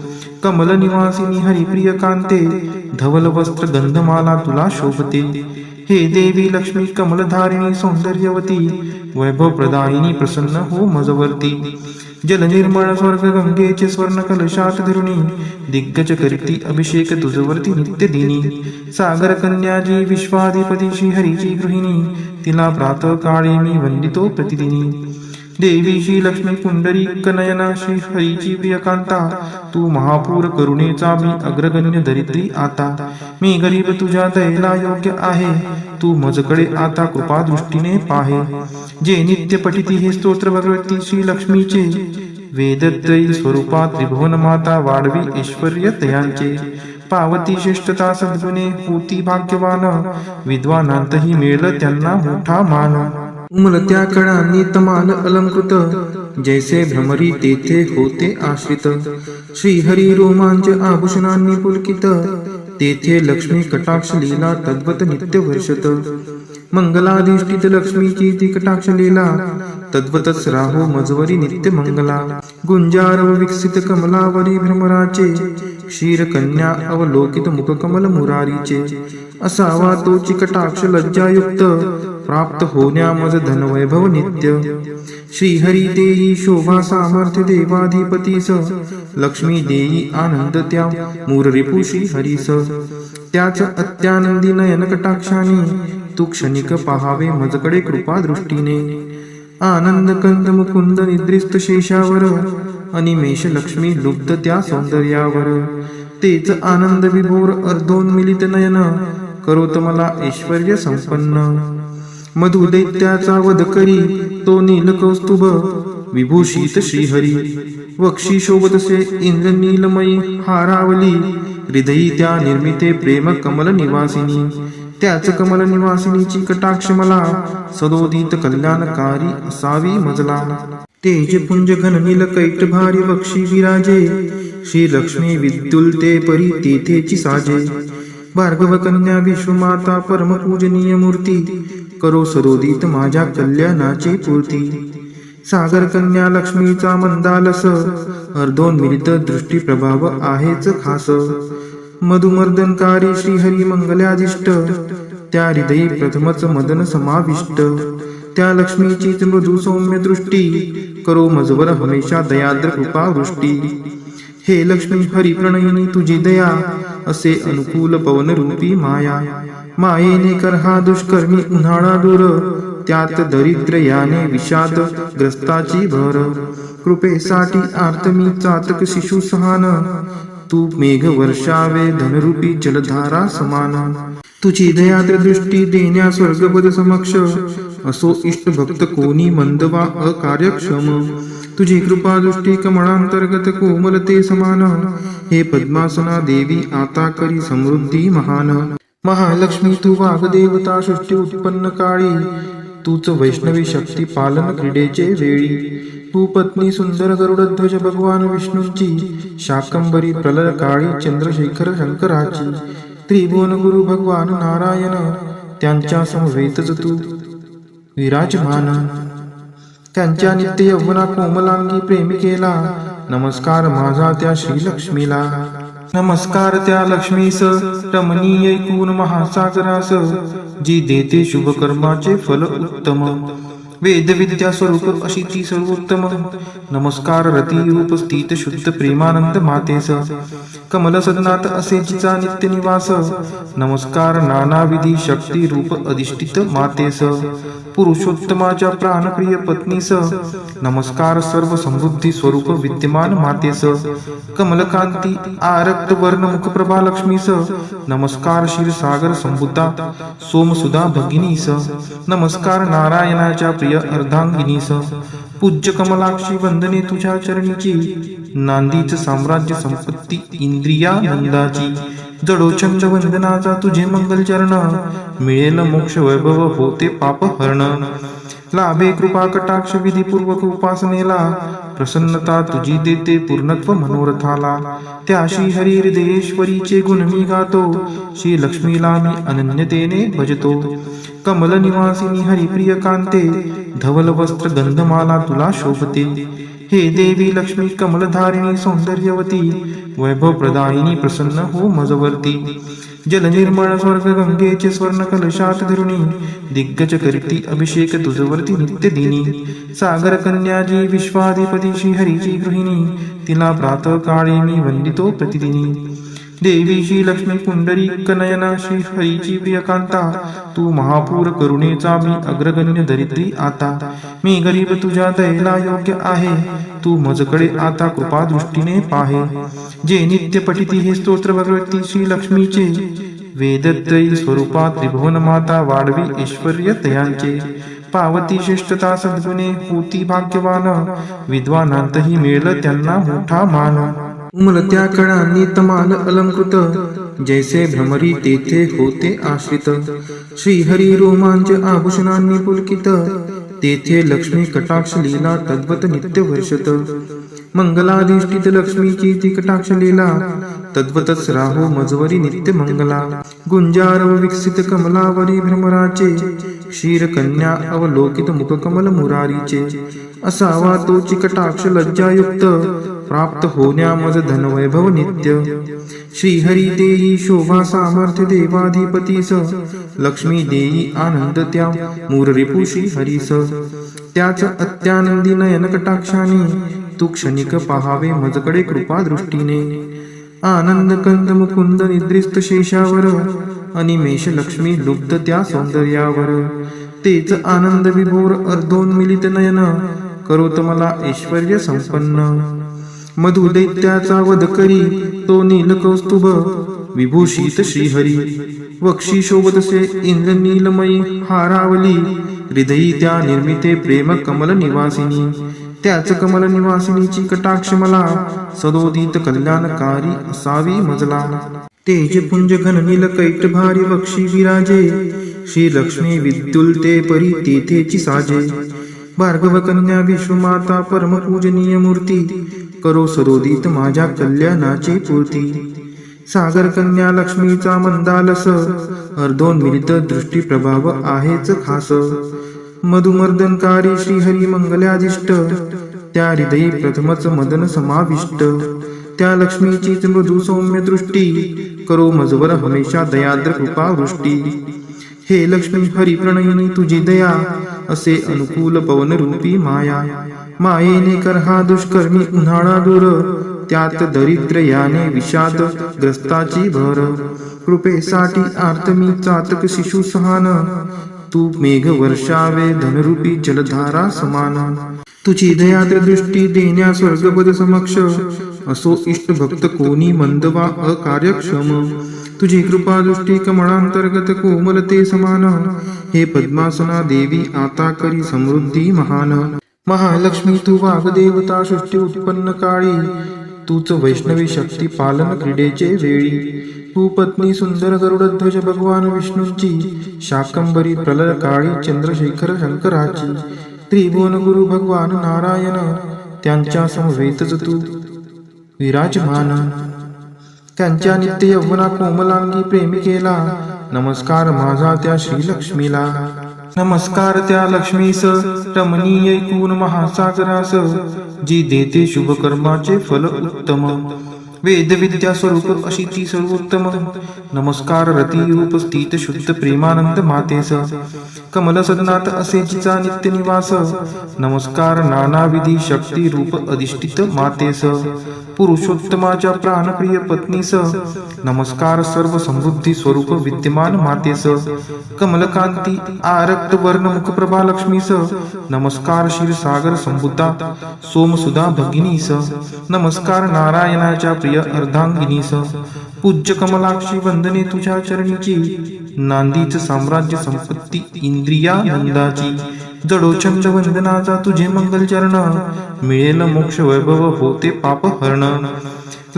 कमल निवासिनी हरिप्रिय कांते, धवल वस्त्र गंधमाला तुला शोभते. हे देवी लक्ष्मी कमलधारिणी सौंदर्यवती, वैभव प्रदायिनी प्रसन्न हो मजवर्ती. जल निर्मळ स्वर्ग गंगेचे स्वर्ण कलशात धरुणी, दिग्गज करती अभिषेक तुझवरती नित्य दिनी. सागर कन्याजी विश्वाधिपती श्रीहरीची गृहिणी, तिला प्रातः काळी मी वंदितो प्रतिदिनी. देवी श्री लक्ष्मी पुंडरीक नयना श्रीहरीची प्रियकांता, तू महापूर करुणेचा मी अग्रगण्य दरिद्री आता. मी गरीब तुझ्या दयेला योग्य आहे, तू मजकडे आता कृपा दृष्टीने पाहे. जे नित्य पठिती हे स्तोत्र भगवती श्री लक्ष्मीचे, वेदत्रयी स्वरूपात त्रिभुवन माता वाढवी ऐश्वर्य तयांचे. पावती श्रेष्ठता सद्गुणे होती भाग्यवान, विद्वानांतही मिळेल त्यांना मोठा मान. उमलत्या कळांनी तमाल अलंकृत, जैसे भ्रमरी तेथे होते आश्रित. श्रीहरी रोमांच आभूषणांनी पुलकित, तेथे लक्ष्मी कटाक्ष लीला तद्वत नित्य वर्षत. मंगलाधिष्ठित लक्ष्मीची ती कटाक्ष लीला, तद्वतच राहो मजवरी नित्य मंगला. गुंजारव विकसित कमलावरी भ्रमराचे, क्षीरकन्या अवलोकित मुखकमल मुरारीचे असावा तोची कटाक्ष लज्जायुक्त प्राप्त होण्या मज धनवैभव नित्य श्रीहरी देई शोभा सामर्थ्य देवाधिपतीस लक्ष्मी देई आनंद त्या मूररिपु श्रीहरीस त्याच अत्यानंदी नयन कटाक्षाने तू क्षणिक पहावे मजकडे कृपा दृष्टीने आनंद कंद मुकुंद निद्रिस्त शेषावर अनिमेष लक्ष्मी लुब्ध त्या सौंदर्यावर तेच आनंद विभोर अर्धोन्मिलित नयन करोत मला ऐश्वर्य संपन्न मधु दैत्याचा वध करी तो नील कौस्तुभ विभूषित श्रीहरी वक्षी शोभतसे इंद्र नीलमयी हारावली हृदयी त्या निर्मिते प्रेम कमल निवासिनी त्याच कमल निवासिनीची कटाक्ष मला सदोदित कल्याणकारी असावी मजला तेज पुंज घन नील कैट भारी वक्षी विराजे श्री लक्ष्मी विद्युलते परी तेथेची साजे भार्गव कन्या विश्वमाता परम पूजनीय मूर्ती करो सदोदित माझ्या कल्याणाची पूर्ती सागर कन्या लक्ष्मीचा मंदालस अर्धोन्मिलित दृष्टी प्रभाव आहेच खास मधुमर्दनकारी श्रीहरी मंगलाधिष्ट त्या हृदयी प्रथमच मदन समाविष्ट त्या लक्ष्मीचीच मृदू सौम्य दृष्टी करो मजवर हमेशा दयाद्र कृपा वृष्टी हे लक्ष्मी हरिप्रणयिनी तुझी दया असे अनुकूल पवन रूपी माया मायेने कर हा दुष्कर्मी उन्हाळा दूर त्यात दरिद्र याने विषाद ग्रस्ताची भर कृपेसाठी आर्त मी चातक शिशु सहान तू मेघ वर्षावे धनरूपी जलधारा समान तुझी दयाद्र दृष्टी देण्या स्वर्गपद समक्ष असो इष्ट भक्त कोणी मंद वा अकार्यक्षम तुझी कृपा दृष्टी कमळांतर्गत कोमलते समान हे पद्मासना देवी आता करी समृद्धी महान महालक्ष्मी तू वाग्देवता सृष्टी उत्पन्न काळी तूच वैष्णवी शक्ती पालन क्रीडेचे वेळी तू पत्नी सुंदर गरुडध्वज भगवान विष्णूंची शाकंबरी प्रलय काळी चंद्रशेखर शंकराची त्रिभुवन गुरु भगवान नारायण त्यांच्या समवेतच तू विराजमान त्यांच्या नित्य यौवना कोमलांगी प्रेमिकेला नमस्कार माझा त्या श्रीलक्ष्मीला नमस्कार त्या लक्ष्मीस रमणीय ऐकून महासागरास जी देते शुभ कर्माचे फल उत्तम वेद विद्या स्वरूप अशी ती सर्वोत्तम नमस्कार रती रूप स्थित शुद्ध प्रेमानंद मातेस कमल सदनात असे जिचा नित्य निवास नमस्कार नानाविधी शक्ती रूप अधिष्ठित मातेस पुरुषोत्तमाच्या प्राणप्रिय पत्नीस नमस्कार सर्व समृद्धी स्वरूप विद्यमान मातेस कमलकांती आरक्त वर्ण मुखप्रभा लक्ष्मीस नमस्कार क्षीरसागर संबुद्धा सोमसुधा भगिनीस नमस्कार नारायणाच्या प्रिय अर्धांगिनीस पूज्य कमलाक्षी वंदने तुझ्या चरणीची नांदीच साम्राज्य संपत्ती इंद्रियानंदाची जडोचंद वंदनाचा तुझे मंगल चरण मिळेल मोक्ष वैभव होते पाप हरण लाभे कृपा कटाक्ष विधीपूर्वक उपासनेला प्रसन्नता तुझी देते पूर्णत्व मनोरथाला त्या श्री हरी हृदयेश्वरीचे गुण मी गातो श्री लक्ष्मीला मी अनन्यतेने भजतो कमल निवासिनी हरिप्रिय कांते धवल वस्त्र गंधमाला तुला शोभते हे देवी लक्ष्मी कमलधारिणी सौंदर्यवती वैभव प्रदायिनी प्रसन्न हो मजवर्ती जल निर्मळ स्वर्ग गंगेचे स्वर्ण कलशात धरुणी दिग्गज करीती अभिषेक तुझवरती नित्य दिनी सागर कन्याजी विश्वाधिपती श्री हरीची गृहिणी तिला प्रातः काळी मी वंदितो प्रतिदिनी देवी श्री लक्ष्मी पुंडरी कनयना श्री हरीची प्रियकांता तू महापूर करुणेचा मी अग्रगण्य दरिद्री आता मी गरीब तुझ्या दयेला योग्य आहे तू मजकडे आता कृपा दृष्टीने पाहे जे नित्य पठिती हे स्तोत्र भगवती श्री लक्ष्मीचे वेदत्रयी स्वरूपात त्रिभुवन माता वाढवी ऐश्वर्य तयांचे पावती श्रेष्ठता सद्गुणे होती भाग्यवान विद्वानांतही मिळेल त्यांना मोठा मान उमलत्या कळांनी तमाल अलंकृत जैसे भ्रमरी तेथे होते आश्रित श्रीहरी रोमांच आभूषणांनी पुलकित तेथे लक्ष्मी कटाक्ष लीला तद्वत नित्य वर्षत मंगलाधिष्ठित लक्ष्मीची ती कटाक्ष लीला तद्वतच राहो मजवरी नित्य मंगला गुंजारव विकसित कमलावरी भ्रमराचे क्षीर कन्या अवलोकित मुखकमल मुरारीचे असावा तोची कटाक्ष लज्जायुक्त प्राप्त होण्या मज धनवैभव नित्य. श्रीहरी देई शोभा सामर्थ्य देवाधिपतीस, लक्ष्मी देई आनंद त्या मूर रिपू श्रीहरीस. त्याच अत्यानंदी नयन कटाक्षाने तू क्षणिक पहावे मजकडे कृपा दृष्टीने. आनंद कंद मुकुंद निद्रिस्त शेषावर, अनिमेष लक्ष्मी लुब्ध त्या सौंदर्यावर. तेच आनंद विभोर अर्धोन्मिलित नयन, करोत मला ऐश्वर्य संपन्न. मधु दैत्याचा वध करी तो नील कौस्तुभ, विभूषित श्रीहरी. वक्षी शोभतसे इंद्र नीलमयी हारावली, हृदयी त्या निर्मिते प्रेम कमल निवासिनी. त्याच कमल निवासिनीची कटाक्ष मला, सदोदित कल्याणकारी असावी मजला. तेज पुंज घन नील कैट भारी वक्षी विराजे, श्री लक्ष्मी विद्युलते परी तेथेची साजे. भार्गव कन्या विश्वमाता परम पूजनीय मूर्ती, करो सरोदित माझ्या कल्याणाची पूर्ती. सागर कन्या लक्ष्मीचा मंदालस, अर्धोन्मिलित दृष्टी प्रभाव आहेच खास. मधुमर्दनकारी श्रीहरी मंगल्यादिष्ट, त्या हृदयी प्रथमच मदन समाविष्ट. त्या लक्ष्मीचीच मृदू सौम्य दृष्टी, करो मजवर हमेशा दयाद्र कृपा वृष्टी. हे लक्ष्मी हरी प्रणयिनी तुझी दया, असे अनुकूल पवन रूपी माया. मायेने कर हा दुष्कर्मी उन्हाळा दूर, त्यात दरिद्र याने विषाद ग्रस्ताची भर. कृपेसाठी आर्त मी चातक शिशु सहान, तू मेघ वर्षावे धनरूपी जलधारा समान. तुझी दयाद्र दृष्टी देण्या स्वर्गपद समक्ष, असो इष्ट भक्त कोणी मंद वा अकार्यक्षम. तुझी कृपा दृष्टी कमळांतर्गत कोमलते समान, हे पद्मासना देवी आता करी समृद्धी महान. महालक्ष्मी तू वाग्देवता सृष्टी उत्पन्न काळी, तूच वैष्णवी शक्ती पालन क्रीडेचे वेळी. तू पत्नी सुंदर गरुडध्वज भगवान विष्णूंची, शाकंबरी प्रलय काळी चंद्रशेखर शंकराची. त्रिभुवन गुरु भगवान नारायण, त्यांच्या समवेतच तू विराजमान. त्यांच्या नित्य यौवना कोमलांगी प्रेमिकेला, नमस्कार माझा त्या श्रीलक्ष्मीला. नमस्कार त्या लक्ष्मीस रमणीय ऐकून महासागरास, जी देते शुभ कर्माचे फल उत्तम. वेद विद्या स्वरूप अशी ती सर्वोत्तम. नमस्कार रती रूप स्थित शुद्ध प्रेमानंद मातेस, कमल सदनात असे जिचा नित्य निवास. नमस्कार नानाविधी शक्ती रूप अधिष्ठित मातेस, पुरुषोत्तमाच्या प्राणप्रिय पत्नीस. नमस्कार सर्व समृद्धी स्वरूप विद्यमान मातेस, कमलकांती आरक्त वर्ण मुखप्रभा लक्ष्मीस. नमस्कार क्षीरसागर संभूता सोमसुधा भगिनीस. नमस्कार नारायणाच्या प्रिय अर्धांगिनीस. पूज्य कमलाक्षी वंदने तुझ्या चरणीची, नांदीच साम्राज्य संपत्ती इंद्रियानंदाची. जडो छंद वंदनाचा तुझे मंगल चरण, मिळेल मोक्ष वैभव होते पाप हरण.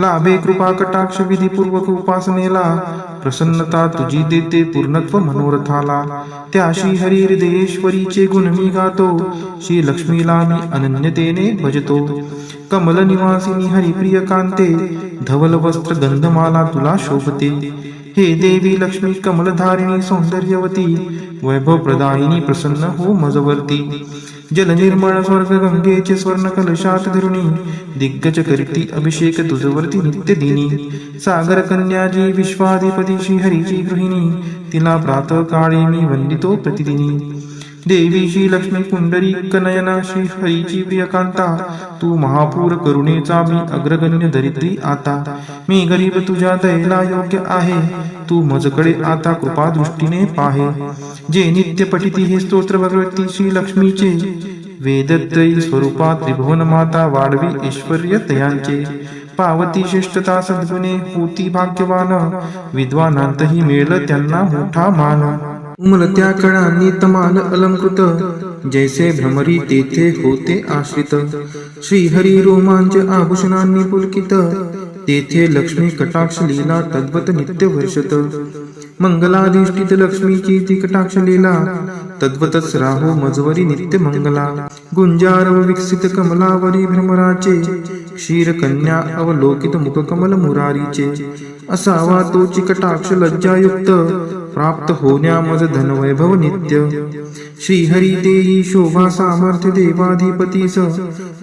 लाभे कृपा कटाक्ष विधीपूर्वक उपासनेला, प्रसन्नता तुझी देते पूर्णत्व मनोरथाला. त्या श्री हरी हृदयेश्वरीचे गुण मी गातो, श्री लक्ष्मीला मी अनन्यतेने भजतो. कमल निवासिनी हरिप्रिय कांते, धवल वस्त्र गंधमाला तुला शोभते. हे देवी लक्ष्मी कमलधारिणी सौंदर्यवती, वैभव प्रदायिनी प्रसन्न हो मजवर्ती. जल निर्मळ स्वर्ग गंगेचे स्वर्ण कलशात धरुणी, दिग्गज करती अभिषेक तुझवरती नित्य दिनी. सागर कन्याजी विश्वाधिपती श्रीहरीची गृहिणी, तिला प्रातः काळी मी वंदितो प्रतिदिनी. देवी श्री लक्ष्मी पुंडरी कनयना श्री हरीची प्रियकांता, तू महापूर करुणेचा मी अग्रगण्य दरिद्री आता. मी गरीब तुझ्या दयेला योग्य आहे, तू मजकडे आता कृपा दृष्टीने पाहे. जे नित्य पठिती हे स्तोत्र भगवती श्री लक्ष्मीचे, वेदत्रयी स्वरूपा त्रिभुवन माता वाढवी ऐश्वर्य तयांचे. पावती श्रेष्ठता सद्गुणे होती भाग्यवान, विद्वानांतही मिळेल त्यांना मोठा मान. उमलत्या कळांनी तमाल अलंकृत, जैसे भ्रमरी तेथे होते आश्रित. श्रीहरी रोमांच आभूषणांनी पुलकित, तेथे लक्ष्मी कटाक्ष लीला तद्वत नित्य वर्षत. मंगलाधिष्ठित लक्ष्मीची ती कटाक्ष लीला, तद्वतच राहो मजवरी नित्य मंगला. गुंजार व विकसित कमलावरी भ्रमराचे, क्षीर कन्या अवलोकित मुख कमल मुरारीचे. असावा तोची कटाक्ष लज्जायुक्त, प्राप्त होण्या मज धनवैभव नित्य. श्रीहरी देई शोभा सामर्थ्य देवाधिपतीस,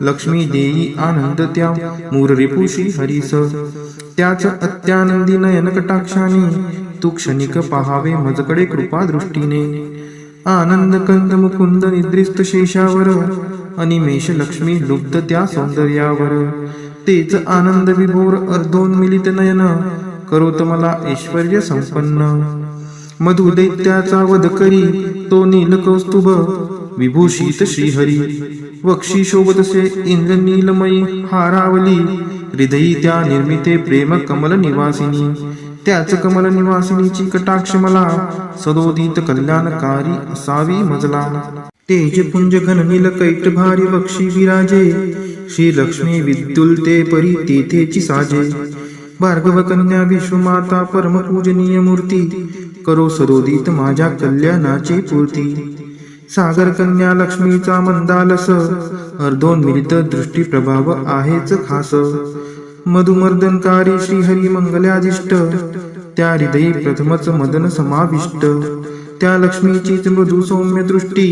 लक्ष्मी देई आनंद त्या मूर रिपु श्रीहरीस. त्याच अत्यानंदी नयन कटाक्षाने तू क्षणिक पहावे मजकडे कृपा दृष्टीने. आनंद कंद मुकुंद निद्रिस्त शेषावर, अनिमेष लक्ष्मी लुब्ध त्या सौंदर्यावर. तेच आनंद विभोर अर्धोन्मिलित नयन, करोत मला ऐश्वर्य संपन्न. मधु दैत्याचा वध करी तो नील कौस्तुभ, विभूषित श्रीहरी. वक्षी शोभतसे इंद्र नीलमयी हारावली, हृदयी त्या निर्मिते प्रेम कमल निवासिनी. त्याच कमल निवासिनीची कटाक्ष मला, सदोदित कल्याणकारी असावी मजला. तेज पुंज घन नील कैट भारी वक्षी विराजे, श्री लक्ष्मी विद्युलते परी तेथेची साजे. भार्गव कन्या विश्वमाता परम पूजनीय मूर्ती, करो सरोदित माझ्या कल्याणाची पूर्ती. सागर कन्या लक्ष्मीचा मंदालस, अर्धोन्मिलित दृष्टी प्रभाव आहेच खास. मधुमर्दनकारी श्रीहरी मंगलादिष्ट, त्या हृदयी प्रथमच मदन समाविष्ट. त्या लक्ष्मीचीच मृदू सौम्य दृष्टी,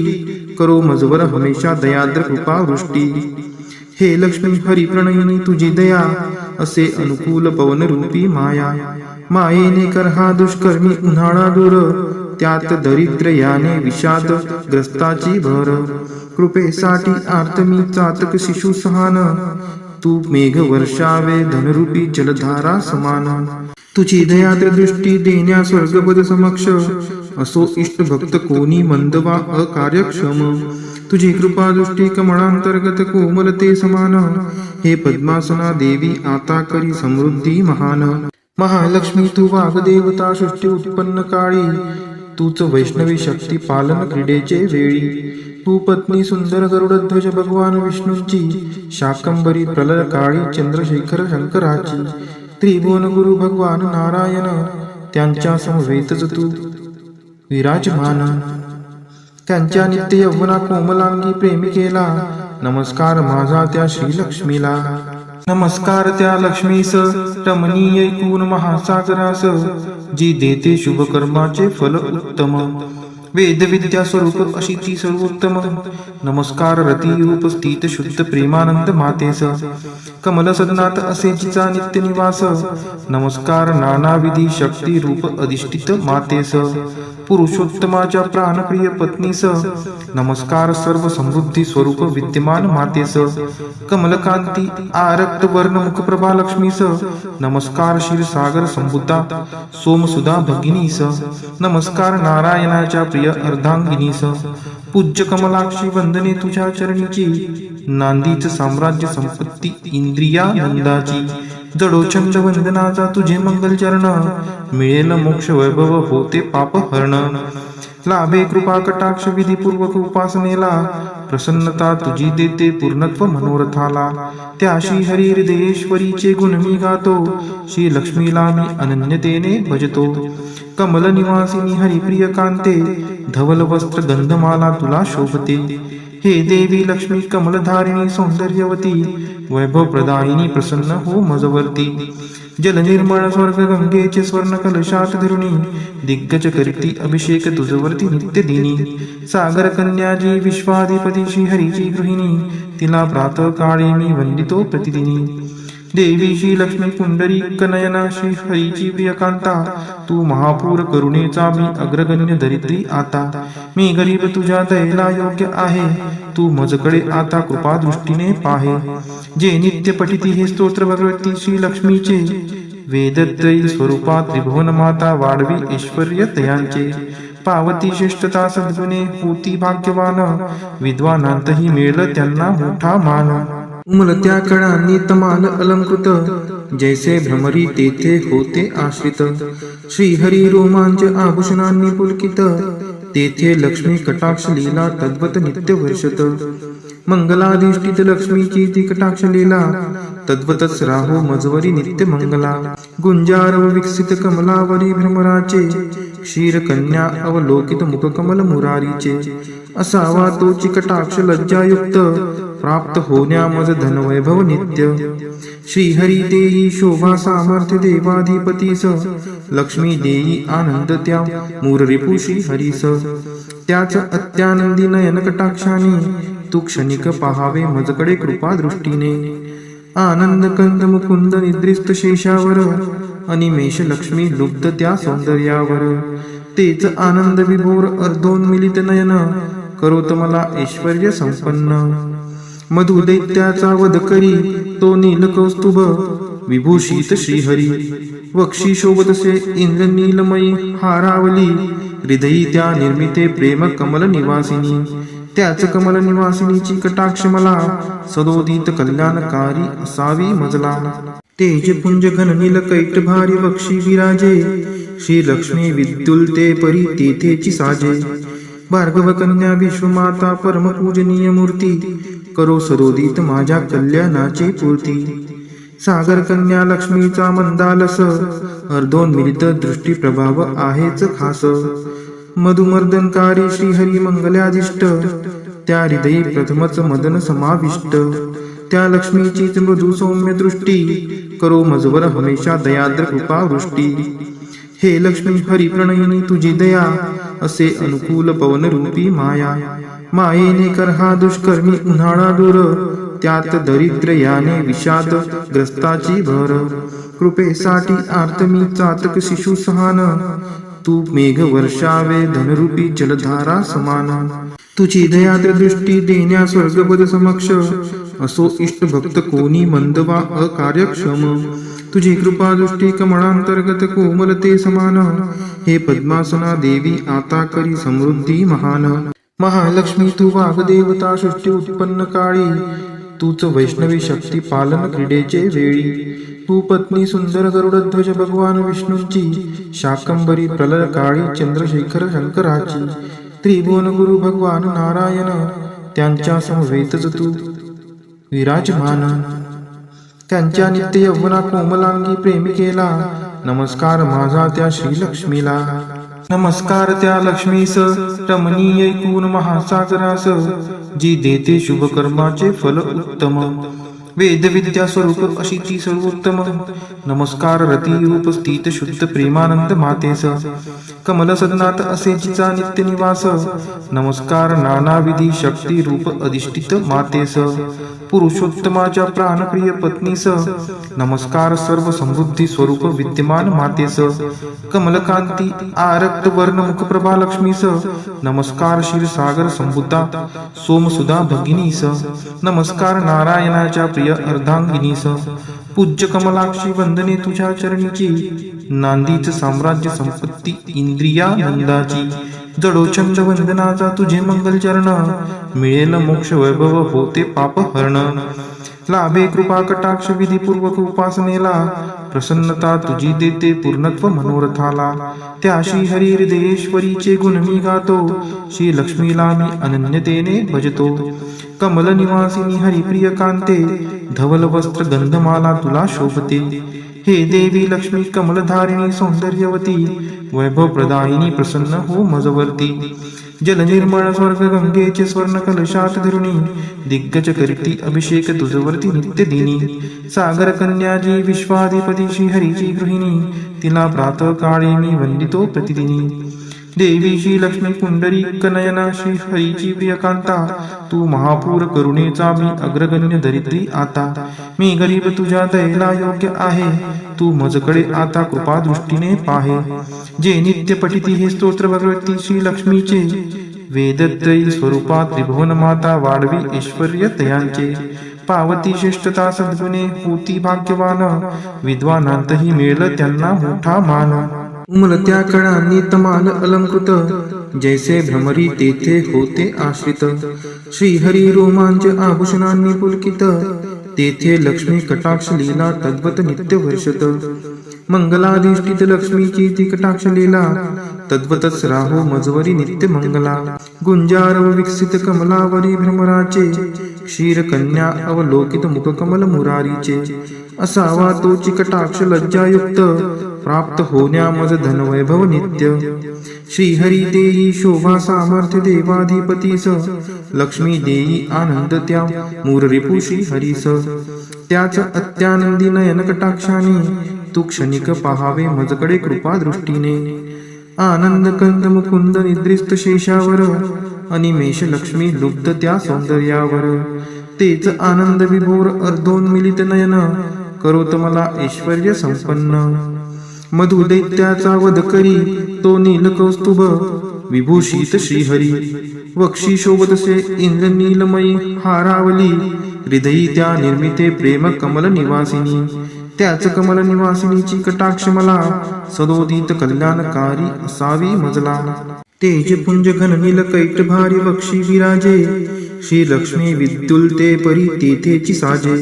करो मजवर हमेशा दयाद्र कृपा वृष्टी. हे लक्ष्मी हरी प्रणयिनी तुझी दया, असे अनुकूल पवन रूपी माया. मायेने कर हा दुष्कर्मी उन्हाळा दूर, त्यात दरिद्र याने विषाद ग्रस्ताची भर. कृपेसाठी आर्तमी चातक शिशु सहान, तू मेघ वर्षावे धनरूपी जलधारा समान. तुझी दयाद्र दृष्टी देण्या स्वर्गपद समक्ष, असो इष्ट भक्त कोणी मंद वा अकार्यक्षम. तुझी कृपा दृष्टी कमळांतर्गत कोमलते समान, हे पद्मासना देवी आता करी समृद्धी महान. महालक्ष्मी तू वाग्देवता सृष्टी उत्पन्न काळी, तूच वैष्णवी शक्ती पालन क्रीडेचे वेळी. तू पत्नी सुंदर गरुडध्वज भगवान विष्णूंची, शाकंबरी प्रलय काळी चंद्रशेखर शंकराची. त्रिभुवन गुरु भगवान नारायण, त्यांच्या समवेतच तू विराजमान. त्यांच्या नित्य यौवना कोमलांगी प्रेमिकेला, नमस्कार माझा त्या श्रीलक्ष्मीला. नमस्कार त्या लक्ष्मीस रमणीय ऐकून महासागरास, जी देते शुभ कर्माचे फल उत्तम. वेद विद्या स्वरूप अशी ती सर्वोत्तम. नमस्कार रती रूप स्थित शुद्ध प्रेमानंद मातेस, कमल सदनात असे जिचा नित्य निवास. नमस्कार नानाविधी शक्ती रूप अधिष्ठित मातेस, पुरुषोत्तमाच्या प्राणप्रिय पत्नीस. नमस्कार सर्व समृद्धी स्वरूप विद्यमान मातेस, कमलकांती आरक्त वर्ण मुखप्रभा लक्ष्मीस. नमस्कार क्षीरसागर संभूता सोमसुधा भगिनीस. नमस्कार नारायणाच्या प्रिय अर्धांगिनीस. पूज्य कमलाक्षी वंदने तुझ्या चरणीची, नांदीच साम्राज्य संपत्ती इंद्रियानंदाची. जडोचंद वंदनाचा तुझे मंगल चरण, मिळेल मोक्ष वैभव होते पाप हरण. लाभे कृपा कटाक्ष विधीपूर्वक उपासनेला, प्रसन्नता तुझी देते पूर्णत्व मनोरथाला. त्या श्री हरी हृदयेश्वरीचे गुण मी गातो, श्री लक्ष्मीला मी अनन्यतेने भजतो. कमल निवासिनी हरिप्रिय कांते, धवल वस्त्र गंधमाला तुला शोभते. हे देवी लक्ष्मी कमलधारिणी सौंदर्यवती, वैभव प्रदायिनी प्रसन्न हो मजवर्ती. जल निर्मळ स्वर्ग गंगेचे स्वर्ण कलशात धरुणी, दिग्गज करती अभिषेक तुझवरती नित्य दिनी. सागर कन्याजी विश्वाधिपती श्री हरीची गृहिणी, तिला प्रातः काळी मी वंदितो प्रतिदिनी. देवी श्री लक्ष्मी पुंडरी कनयना श्री हरीची प्रियकांता, तू महापूर करुणेचा मी अग्रगण्य दरिद्री आता. मी गरीब तुझ्या दयेला योग्य आहे, तू मजकडे आता कृपा दृष्टीने पाहे. जे नित्य पठिती हे स्तोत्र भगवती श्री लक्ष्मीचे, वेदत्रयी स्वरूपा त्रिभुवन माता वाढवी ऐश्वर्य तयांचे. पावती श्रेष्ठता सद्गुणे होती भाग्यवान, विद्वानांतही मिळेल त्यांना मोठा मान. उमलत्या कळांनी तमाल अलंकृत, जैसे भ्रमरी तेथे होते आश्रित. श्रीहरी रोमांच आभूषणांनी पुलकित, तेथे लक्ष्मी कटाक्ष लीला तद्वत नित्य वर्षत. मंगलाधिष्ठित लक्ष्मीची ती कटाक्ष लीला, तद्वतच राहो मजवरी नित्य मंगला. गुंजारव विकसित कमलावरी भ्रमराचे, क्षीर कन्या अवलोकित मुख कमल मुरारीचे. असावा तोची कटाक्ष लज्जायुक्त, प्राप्त होण्या मज धनवैभव नित्य श्रीहरी देई शोभा सामर्थ्य देवाधिपतीस लक्ष्मी देई आनंद त्या मूर रिपू श्रीहरीस त्याच अत्यानंदी नयन कटाक्षाने तू क्षणिक पहावे मजकडे कृपा दृष्टीने आनंद कंद मुकुंद निद्रिस्त शेषावर अनिमेष लक्ष्मी लुब्ध त्या सौंदर्यावर तेच आनंद विभोर अर्धोन्मिलित नयन करोत मला ऐश्वर्य संपन्न मधु दैत्याचा वध करी तो नील कौस्तुभ विभूषित श्रीहरी वक्षी शोभतसे इंद्र नीलमयी हारावली हृदयी त्या निर्मिते प्रेम कमल निवासिनी त्याच कमल निवासिनीची कटाक्ष मला सदोदित कल्याणकारी असावी मजला तेज पुंज घन नील कैट भारी वक्षी विराजे श्री लक्ष्मी विद्युल्ते परी तेथेची साजे भार्गव कन्या विश्वमाता परम पूजनीय मूर्ती करो सदोदित माझ्या कल्याणाची पूर्ती सागर कन्या लक्ष्मीचा मंदालस अर्धोन्मिलित दृष्टी प्रभाव आहेच खास मधुमर्दनकारी श्रीहरी मंगलादिष्ट त्या हृदयी प्रथमच मदन समाविष्ट त्या लक्ष्मीचीच मृदू सौम्य दृष्टी करो मजवर हमेशा दयाद्र कृपा वृष्टी हे लक्ष्मी हरी प्रणयिनी तुझी दया असे अनुकूल पवन रूपी माया मायेने कर हा दुष्कर्मी उन्हाळा दूर त्यात दरिद्र याने विषाद ग्रस्ताची भर कृपेसाठी आर्तमी चातक शिशु सहान तू मेघ वर्षावे धनरूपी जलधारा समान तुझी दयाद्र दृष्टी देण्या स्वर्गपद समक्ष असो इष्ट भक्त कोणी मंदवा अकार्यक्षम तुझी कृपा दृष्टी कमळांतर्गत कोमलते समान हे पद्मासना देवी आता करी समृद्धी महान महालक्ष्मी तू वाग्देवता सृष्टी उत्पन्न काळी तूच वैष्णवी शक्ती पालन क्रीडेचे वेळी तू पत्नी सुंदर गरुडध्वज भगवान विष्णूंची शाकंबरी प्रलय काळी चंद्रशेखर शंकराची त्रिभुवन गुरु भगवान नारायण त्यांच्या समवेतच तू विराजमान त्यांच्या नित्य यौवना कोमलांगी प्रेमिकेला नमस्कार माझा त्या श्रीलक्ष्मीला नमस्कार त्या लक्ष्मीस रमणीय ऐकून महासागरास जी देते शुभ कर्माचे फल उत्तम वेद विद्या स्वरूप अशी ती सर्वोत्तम नमस्कार रती रूप स्थित शुद्ध प्रेमानंद मातेस कमल सदनात असे जिचा नित्य निवास नमस्कार नानाविधी शक्ती रूप अधिष्ठित मातेस पुरुषोत्तमाच्या प्राणप्रिय पत्नीस नमस्कार सर्व समृद्धी स्वरूप विद्यमान मातेस कमलकांती आरक्त वर्ण मुखप्रभा लक्ष्मीस नमस्कार क्षीरसागर संबुद्धा सोमसुधा भगिनीस नमस्कार नारायणाच्या प्रिय अर्धांगिनीस पूज्य कमलाक्षी वंदने तुझ्या चरणीची नांदीच साम्राज्य संपत्ती इंद्रियानंदाची जडोचंड वंदनाचा तुझे मंगल चरण मिळेल मोक्ष वैभव होते पाप हरण लाभे कृपा कटाक्ष विधीपूर्वक उपासनेला प्रसन्नता तुझी देते पूर्णत्व मनोरथाला त्या श्री हरी हृदयेश्वरीचे गुण मी गातो श्री लक्ष्मीला मी अनन्यतेने भजतो कमल निवासिनी हरिप्रिय कांते धवल वस्त्र गंधमाला तुला शोभते हे देवी लक्ष्मी कमलधारिणी सौंदर्यवती वैभव प्रदायिनी प्रसन्न हो मजवर्ती जल निर्मळ स्वर्ग गंगेचे स्वर्ण कलशात धरुणी दिग्गज करती अभिषेक तुझवरती नित्य दिनी सागर कन्याजी विश्वाधिपती श्रीहरीची गृहिणी तिला प्रातः काळी मी वंदितो प्रतिदिनी देवी श्री लक्ष्मी पुंडरीक नयना श्री हरीची प्रियकांता तू महापूर करुणेचा मी अग्रगण्य दरिद्री आता मी गरीब तुझ्या दयेला योग्य आहे तू मजकडे आता कृपा दृष्टीने पाहे जे नित्य पठिती हे स्तोत्र भगवती श्री लक्ष्मीचे वेदत्रयी स्वरूपात त्रिभुवन माता वाढवी ऐश्वर्य तयांचे पावती श्रेष्ठता सद्गुणे होती भाग्यवान विद्वानांतही मिळेल त्यांना मोठा मान उमलत्या कळांनी तमाल अलंकृत जैसे भ्रमरी तेथे होते आश्रित श्रीहरी रोमांच आभूषणांनी पुलकित तेथे लक्ष्मी कटाक्ष लीला तद्वत नित्य वर्षत मंगलाधिष्ठित लक्ष्मीची ती कटाक्ष लीला तद्वतच राहो मजवरी नित्य मंगला गुंजारव विकसित कमलावरी भ्रमराचे क्षीर कन्या अवलोकित मुख कमल मुरारीचे असावा तोची कटाक्ष लज्जायुक्त प्राप्त होण्या मज धनवैभव नित्य श्रीहरी देई शोभा सामर्थ्य देवाधिपतीस लक्ष्मी देई आनंद त्या मूर रिपू श्रीहरीस त्याच अत्यानंदी नयन कटाक्षाने तू क्षणिक पहावे मजकडे कृपा दृष्टीने आनंद कंद मुकुंद निद्रिस्त शेषावर अनिमेष लक्ष्मी लुब्ध त्या सौंदर्यावर तेच आनंद विभोर अर्धोन्मिलित नयन करोत मला ऐश्वर्य संपन्न मधु दैत्याचा वध करी तो नील कौस्तुभ विभूषित श्रीहरी वक्षी शोभतसे इंद्र नीलमयी हारावली हृदयी त्या निर्मिते प्रेम कमल निवासिनी त्याच कमल निवासिनीची कटाक्ष मला सदोदित कल्याणकारी असावी मजला तेज पुंज घन नील कैट भारी वक्षी विराजे श्री लक्ष्मी विद्युलते परी तेथेची साजे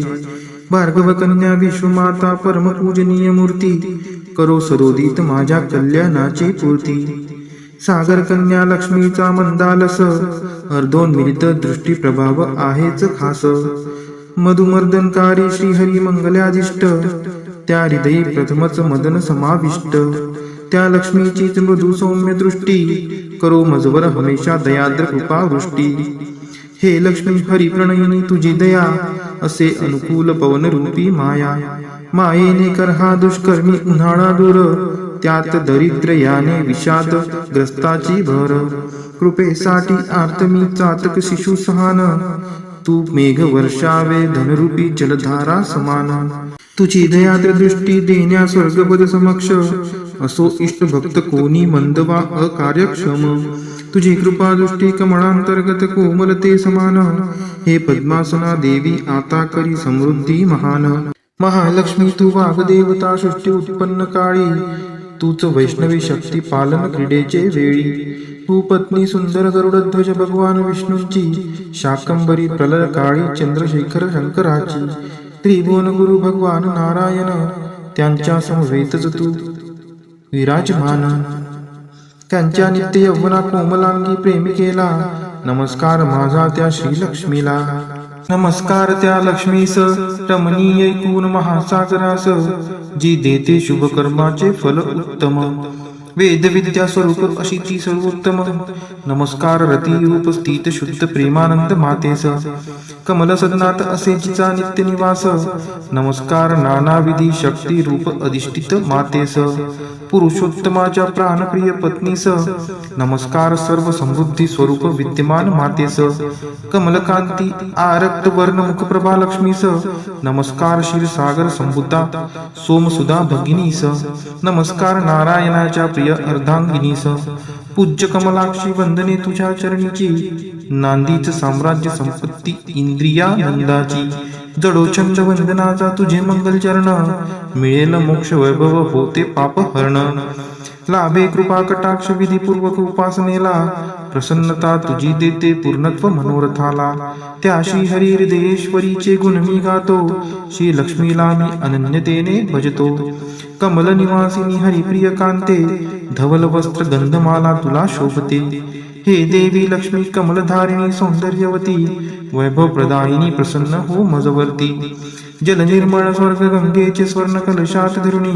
भार्गव कन्या विश्वमाता परम पूजनीय मूर्ती करो सदोदित माझ्या कल्याणाची पूर्ती सागर कन्या लक्ष्मीचा मंदालस अर्धोन्मिलित दृष्टी प्रभाव आहेच खास मधुमर्दनकारी श्रीहरी मंगल्यादिष्ट त्या हृदयी प्रथमच मदन समाविष्ट त्या लक्ष्मीचीच मृदू सौम्य दृष्टी करो मजवर हमेशा दयाद्र कृपा वृष्टी हे लक्ष्मी हरिप्रणयिनी तुझी दया असे अनुकूल पवन रूपी माया मायेने कर हा दुष्कर्मी उन्हाळा दूर त्यात दरिद्र याने विषाद ग्रस्ताची भर कृपेसाठी आर्त मी चातक शिशु सहान तू मेघ वर्षावे धनरूपी जलधारा समान तुझी दयाद्र दृष्टी देण्या स्वर्गपद समक्ष असो इष्ट भक्त कोणी मंद वा अकार्यक्षम तुझी कृपा दृष्टी कमळांतर्गत कोमलते समान हे पद्मासना देवी आता करी समृद्धी महान महालक्ष्मी तू वाग्देवता सृष्टी उत्पन्न काळी तूच वैष्णवी शक्ती पालन क्रीडेचे वेळी तू पत्नी सुंदर गरुडध्वज भगवान विष्णूंची शाकंबरी प्रलय काळी चंद्रशेखर शंकराची त्रिभुवन गुरु भगवान नारायण त्यांच्या समवेतच तू विराजमान त्यांच्या नित्य यौवना कोमलांगी प्रेमिकेला नमस्कार माझा त्या श्रीलक्ष्मीला नमस्कार त्या लक्ष्मीस रमणीय ऐकून महासागरास जी देते शुभ कर्माचे फल उत्तम वेद विद्या स्वरूप अशी ती सर्वोत्तम नमस्कार रती रूप स्थित शुद्ध प्रेमानंद मातेस कमल सदनात असे जिचा नित्य निवास नमस्कार नानाविधी शक्ती रूप अधिष्ठित मातेस पुरुषोत्तमाच्या प्राणप्रिय पत्नीस नमस्कार सर्व समृद्धी स्वरूप विद्यमान मातेस कमलकांती आरक्त वर्ण मुखप्रभा लक्ष्मीस नमस्कार क्षीरसागर संबुद्धा सोमसुधा भगिनीस नमस्कार नारायणाच्या प्रिय अर्धांगिनीस पूज्य कमलाक्षी वंदने तुझ्या चरणीची नांदीच साम्राज्य संपत्ती इंद्रियानंदाची जडोछंद वंदनाचा तुझे मंगल चरण मिळेल मोक्ष वैभव होते पाप हरण लाभे कृपा कटाक्ष विधीपूर्वक उपासनेला प्रसन्नता तुझी देते पूर्णत्व मनोरथाला त्या श्री हरी हृदयेश्वरीचे गुण मी गातो श्री लक्ष्मीला मी अनन्यतेने भजतो कमल निवासिनी हरिप्रिय कांते धवल वस्त्र गंधमाला तुला शोभते हे देवी लक्ष्मी कमलधारिणी सौंदर्यवती वैभव प्रदायिनी प्रसन्न हो मजवर्ती जल निर्मळ स्वर्ग गंगेचे स्वर्ण कलशात धरुणी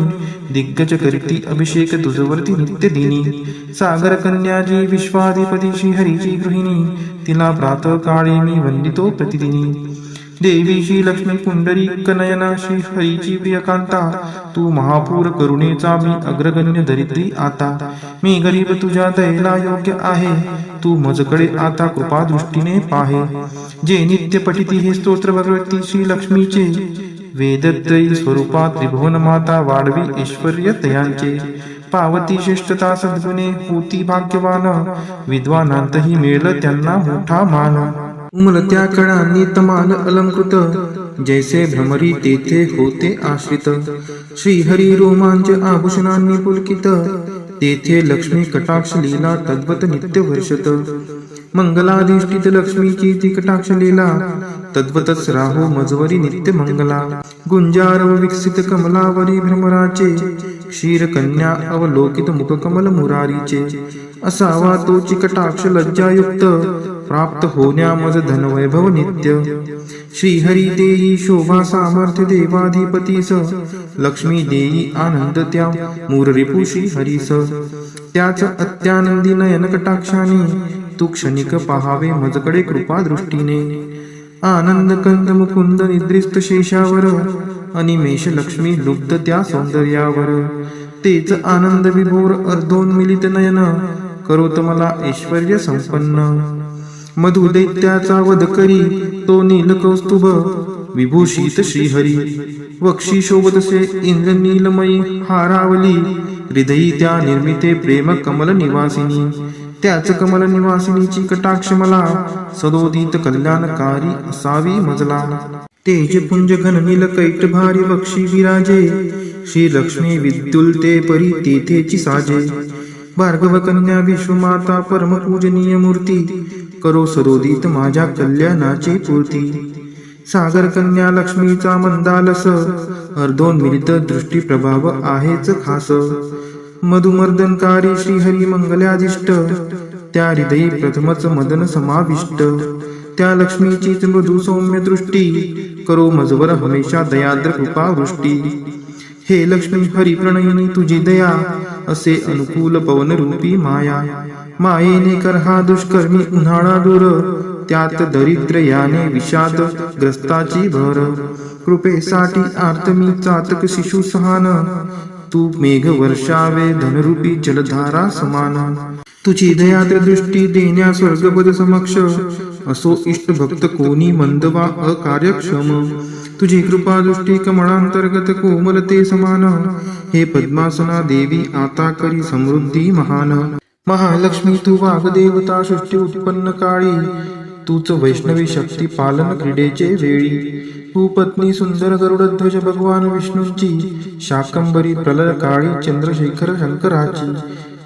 दिग्गज करीती अभिषेक तुझवरती नित्य दिनी सागर कन्याजी विश्वाधिपती श्री हरीची गृहिणी तिला प्रातः काळी मी वंदितो प्रतिदिनी देवी श्री लक्ष्मी पुंडरी कनयना श्री हरीची प्रियकांता तू महापूर करुणेचा मी अग्रगण्य दरिद्री आता मी गरीब तुझ्या दयेला योग्य आहे तू मजकडे आता कृपा दृष्टीने पाहे जे नित्य पठिती हे स्तोत्र भगवती श्री लक्ष्मीचे वेदत्रयी स्वरूपात त्रिभुवन माता वाढवी ऐश्वर्य तयांचे पावती श्रेष्ठता सद्गुणे होती भाग्यवान विद्वानांतही मिळेल त्यांना मोठा मान उमलत्या कळांनी तमाल अलंकृत जैसे भ्रमरी तेथे होते आश्रित श्रीहरी रोमांच आभूषणांनी पुलकित तेथे लक्ष्मी कटाक्ष लीला तद्वत नित्य वर्षत मंगलाधिष्ठित लक्ष्मीची ती कटाक्ष लीला तद्वतच राहो मजवरी नित्य मंगला गुंजारव विकसित कमलावरी भ्रमराचे क्षीर कन्या अवलोकित मुख कमल मुरारीचे असावा तोची कटाक्ष लज्जायुक्त प्राप्त होण्या मज धनवैभव नित्य. श्रीहरी देई शोभा सामर्थ्य देवाधिपतीस, लक्ष्मी देई आनंद त्या मूर रिपू श्रीहरीस. त्याच अत्यानंदी नयन कटाक्षाने तू क्षणिक पहावे मजकडे कृपा दृष्टीने. आनंद कंद मुकुंद निद्रिस्त शेषावर, अनिमेष लक्ष्मी लुब्ध त्या सौंदर्यावर. तेच आनंद विभोर अर्धोन्मिलित नयन, करोत मला ऐश्वर्य संपन्न. मधु दैत्याचा वध करी तो नील कौस्तुभ, विभूषित श्रीहरी. वक्षी शोभतसे इंद्र नीलमयी हारावली, हृदयी त्या निर्मिते प्रेम कमल निवासिनी. त्याच कमल निवासिनीची कटाक्ष मला, सदोदित कल्याणकारी असावी मजला. तेज पुंज घन नील कैट भारी वक्षी विराजे, श्री लक्ष्मी विद्युल्ते परी तेथेची साजे. भार्गव कन्या विश्वमाता परम पूजनीय मूर्ती, करो सरोदित माझ्या कल्याणाची पूर्ती. सागर कन्या लक्ष्मीचा मंदालस, अर्धोन्मिलित दृष्टी प्रभाव आहेच खास. मधुमर्दनकारी श्रीहरी मंगल्यादिष्ट, त्या हृदयी प्रथमच मदन समाविष्ट. त्या लक्ष्मीचीच मृदू सौम्य दृष्टी, करो मजवर हमेशा दयाद्र कृपा वृष्टी. हे लक्ष्मी हरी प्रणयिनी तुझी दया, असे अनुकूल पवन रूपी माया. मायेने कर हा दुष्कर्मी उन्हाळा दूर, त्यात दरिद्र याने विषाद ग्रस्ताची भर. कृपेसाठी आर्त मी चातक शिशु सहान, तू मेघ वर्षावे धनरूपी जलधारा समान. तुझी दयाद्र दृष्टी देण्या स्वर्गपद समक्ष, असो इष्ट भक्त कोणी मंद वा अकार्यक्षम. तुझी कृपा दृष्टी कमळांतर्गत कोमलते समान, हे पद्मासना देवी आता करी समृद्धी महान. महालक्ष्मी तू वाग्देवता सृष्टी उत्पन्न काळी, तूच वैष्णवी शक्ती पालन क्रीडेचे वेळी. तू पत्नी सुंदर गरुडध्वज भगवान विष्णूंची, शाकंबरी प्रलय काळी चंद्रशेखर शंकराची.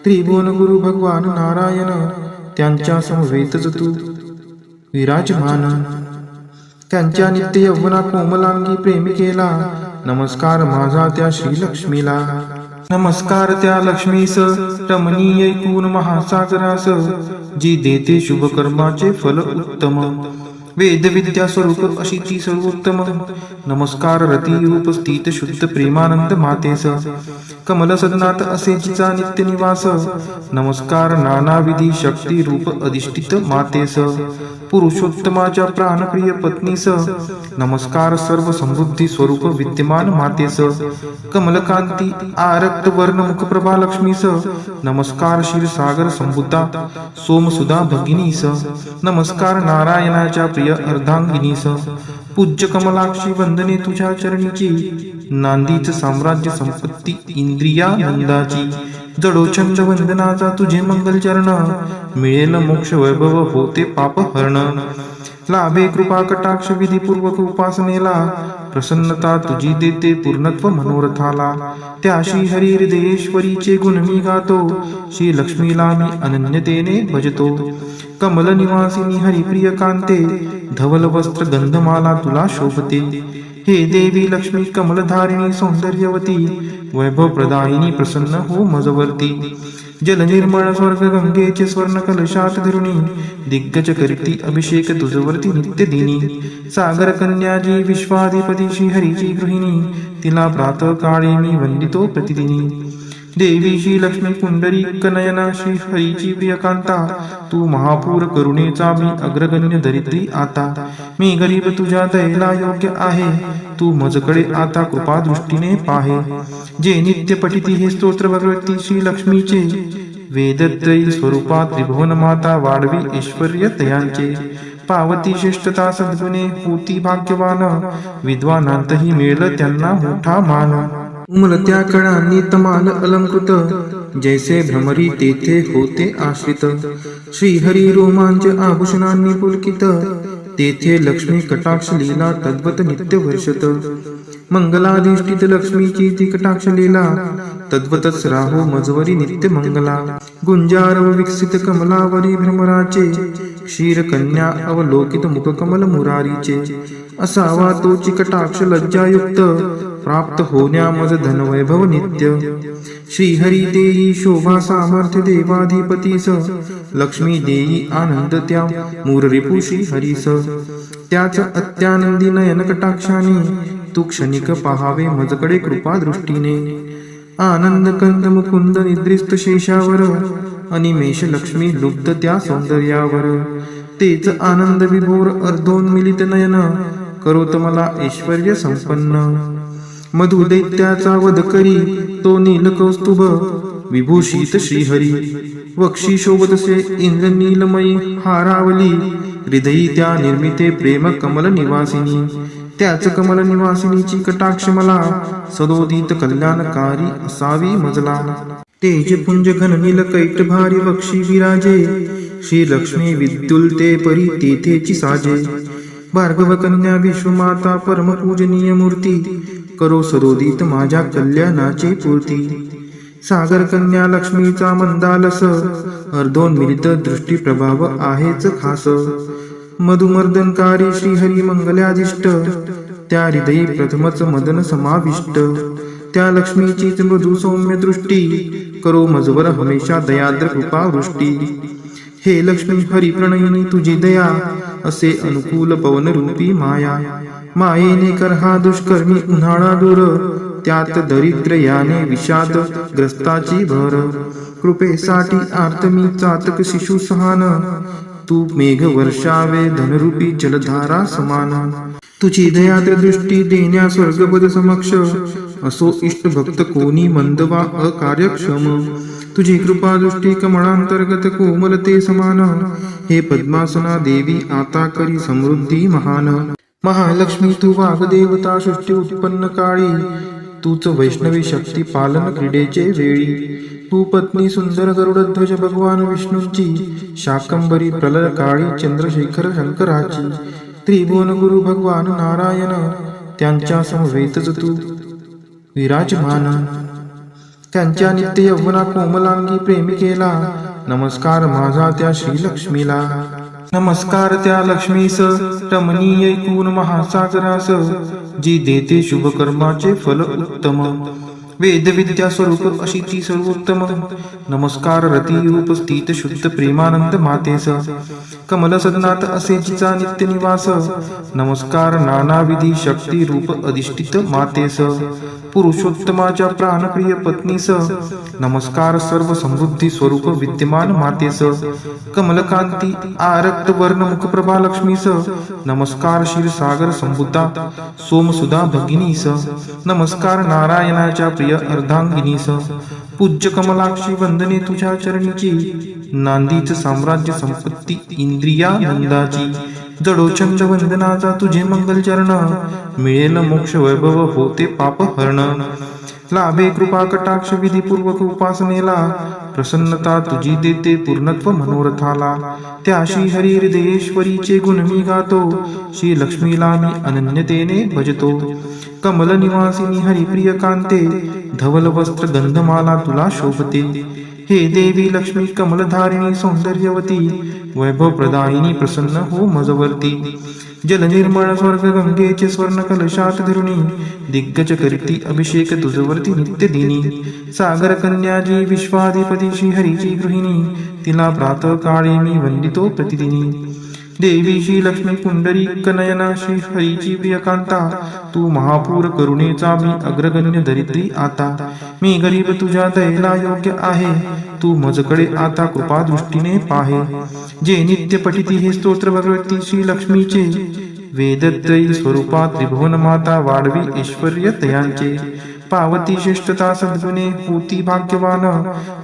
त्रिभुवन गुरु भगवान नारायण, त्यांच्या समवेतच तू विराजमान. त्यांच्या नित्य यौवना कोमलांगी प्रेमिकेला, नमस्कार माझा त्या श्रीलक्ष्मीला. नमस्कार त्या लक्ष्मीस रमणीय ऐकून महासागरास, जी देते शुभ कर्माचे फल उत्तम. वेद विद्या स्वरूप अशी ती सर्वोत्तम. नमस्कार रती रूप स्थित शुद्ध प्रेमानंद मातेस, कमल सदनात असे जिचा नित्य निवास. नमस्कार नानाविधी शक्ती रूप अधिष्ठित मातेस, पुरुषोत्तमाच्या प्राणप्रिय पत्नीस. नमस्कार सर्व समृद्धी स्वरूप विद्यमान मातेस, कमलकांती आरक्त वर्ण मुखप्रभा लक्ष्मीस. नमस्कार क्षीरसागर संभूता सोमसुधा भगिनीस. नमस्कार नारायणाच्या प्रिय अर्धांगिनीस. पूज्य कमलाक्षी वंदने तुझ्या चरणीची, नांदीच साम्राज्य संपत्ती इंद्रियानंदाची. जडो छंद वंदनाचा तुझे मंगल चरण, मिळेल मोक्ष वैभव होते पाप हरण. लाभे कृपा कटाक्ष विधीपूर्वक उपासनेला, प्रसन्नता तुझी देते पूर्णत्व मनोरथाला. त्या श्री हरी हृदयेश्वरीचे गुण मी गातो, श्री लक्ष्मीला मी अनन्यतेने भजतो. कमल निवासिनी हरिप्रिय कांते, धवल वस्त्र गंधमाला तुला शोभते. हे देवी लक्ष्मी कमलधारिणी सौंदर्यवती, वैभव प्रदायिनी प्रसन्न हो मजवर्ती. जल निर्मळ स्वर्ग गंगेचे स्वर्ण कलशात धरुणी, दिग्गज करीती अभिषेक तुझवरती नित्य दिनी. सागर कन्याजी विश्वाधिपती श्रीहरीची गृहिणी, तिला प्रातः काळी मी वंदितो प्रतिदिनी. देवी श्री लक्ष्मी पुंडरी कनयना श्री हरीची प्रियकांता, तू महापूर करुणेचा मी अग्रगण्य दरिद्री आता. मी गरीब तुझ्या दयेला योग्य आहे, तू मजकडे आता कृपा दृष्टीने पाहे. जे नित्य पठिती हे स्तोत्र भगवती श्री लक्ष्मीचे, वेदत्रयी स्वरूपा त्रिभुवन माता वाढवी ऐश्वर्य तयांचे. पावती श्रेष्ठता सद्गुणे होती भाग्यवान, विद्वानांतही मिळेल त्यांना मोठा मान. उमलत्या कळांनी तमाल अलंकृत, जैसे भ्रमरी तेथे होते आश्रित. श्रीहरी रोमांच आभूषणांनी पुलकित, तेथे लक्ष्मी कटाक्ष लीला तद्वत नित्य वर्षत. मंगलाधिष्ठित लक्ष्मीची ती कटाक्ष लीला, तद्वतच राहो मजवरी नित्य मंगला. गुंजारव विकसित कमलावरी भ्रमराचे, क्षीर कन्या अवलोकित मुख कमल मुरारीचे. असावा तोची कटाक्ष लज्जायुक्त, प्राप्त होण्या मज धनवैभव नित्य. श्रीहरी देई शोभा सामर्थ्य देवाधिपतीस, लक्ष्मी देई आनंद त्या मूर रिपू श्रीहरीस. त्याच अत्यानंदी नयन कटाक्षाने तू क्षणिक पहावे मजकडे कृपा दृष्टीने. आनंद कंद मुकुंद निद्रिस्त शेषावर, अनिमेष लक्ष्मी लुब्ध त्या सौंदर्यावर. तेच आनंद विभोर अर्धोन्मिलित नयन, करोत मला ऐश्वर्य संपन्न. मधु दैत्याचा वध करी तो नील कौस्तुभ, विभूषित श्रीहरी. वक्षी शोभतसे इंद्र नीलमयी हारावली, हृदयी त्या निर्मिते प्रेम कमल निवासिनी. त्याच कमल निवासिनीची कटाक्ष मला, सदोदित कल्याणकारी असावी मजला. तेज पुंज घन नील कैट भारी वक्षी विराजे, श्री लक्ष्मी विद्युलते परी तेथेची साजे. भार्गव कन्या विश्वमाता परम पूजनीय मूर्ती, करो सदोदित माझ्या कल्याणाची पूर्ती. सागर कन्या लक्ष्मीचा मंदालस, अर्धोन्मिलित दृष्टी प्रभाव आहेच खास. मधुमर्दनकारी श्रीहरी मंगल्यादिष्ट, त्या हृदयी प्रथमच मदन समाविष्ट. त्या लक्ष्मीचीच मृदू सौम्य दृष्टी, करो मजवर हमेशा दयाद्र कृपा वृष्टी. हे लक्ष्मी हरी प्रणयिनी तुझी दया, असे अनुकूल पवन रूपी माया. मायेने कर हा दुष्कर्मी उन्हाळा दूर, त्यात दरिद्र याने विषाद ग्रस्ताची भर. कृपेसाठी आर्त मी चातक शिशु सहान, तू मेघ वर्षावे धनरूपी जलधारा समान. तुझी दयाद्र दृष्टी देण्या स्वर्गपद समक्ष, असो इष्ट भक्त कोणी मंद वा अकार्यक्षम. तुझी कृपा दृष्टी कमळांतर्गत कोमलते समान, हे पद्मासना देवी आता करी समृद्धी महान. महालक्ष्मी तू वाग्देवता सृष्टी उत्पन्न काळी, तूच वैष्णवी शक्ती पालन क्रीडेचे वेळी. तू पत्नी सुंदर गरुडध्वज भगवान विष्णूंची, शाकंबरी प्रलय काळी चंद्रशेखर शंकराची. त्रिभुवन गुरु भगवान नारायण, त्यांच्या समवेतच तू विराजमान. त्यांच्या नित्य यौवना कोमलांगी प्रेमिकेला, नमस्कार माझा त्या श्रीलक्ष्मीला. नमस्कार त्या लक्ष्मीस रमणीय ऐकून महासागरास, जी देते शुभ कर्माचे फल उत्तम. वेद विद्या स्वरूप अशी ती सर्वोत्तम. नमस्कार रती रूप स्थित शुद्ध प्रेमानंद मातेस, कमल सदनात असे जिचा नित्य निवास. नमस्कार नानाविधी शक्ती रूप अधिष्ठित मातेस, पुरुषोत्तमाच्या प्राणप्रिय पत्नीस. नमस्कार सर्व समृद्धी स्वरूप विद्यमान मातेस, कमलकांती आरक्त वर्ण मुखप्रभा लक्ष्मीस. नमस्कार क्षीरसागर संभूता सोमसुधा भगिनीस. नमस्कार नारायणाच्या प्रिय अर्धांगिनीस. पूज्य कमलाक्षी वंदने तुझ्या चरणीची, नांदीच साम्राज्य संपत्ती इंद्रियानंदाची. जडोचंद वंदनाचा तुझे मंगल चरण, मिळेल मोक्ष वैभव होते पाप हरण. लाभे कृपा कटाक्ष विधीपूर्वक उपासनेला, प्रसन्नता तुझी देते पूर्णत्व मनोरथाला. त्या श्रीहरी हृदयेश्वरीचे गुण मी गातो, श्री लक्ष्मीला मी अनन्यतेने भजतो. कमल निवासिनी हरिप्रिय कांते, धवल वस्त्र गंधमाला तुला शोभते. हे देवी लक्ष्मी कमलधारिणी सौंदर्यवती, वैभव प्रदायिनी प्रसन्न हो मजवर्ती. जल निर्मळ स्वर्ग गंगेचे स्वर्ण कलशात धरुणी, दिग्गज करती अभिषेक तुझवरती नित्य दिनी. सागर कन्याजी विश्वाधिपती श्रीहरीची गृहिणी, तिला प्रातः काळी मी वंदितो प्रतिदिनी. देवी श्री लक्ष्मी पुंडरीक नयना श्री हरीची प्रियकांता, तू महापूर करुणेचा मी अग्रगण्य दरिद्री आता. मी गरीब तुझ्या दयेला योग्य आहे, तू मजकडे आता कृपा दृष्टीने पाहे. जे नित्य पठिती हे स्तोत्र भगवती श्री लक्ष्मीचे, वेदत्रयी स्वरूपा त्रिभुवन माता वाढवी ऐश्वर्य तयांचे. पावती श्रेष्ठता सद्गुणे होती भाग्यवान,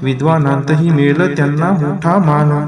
विद्वानांतही मिळेल त्यांना मोठा मान.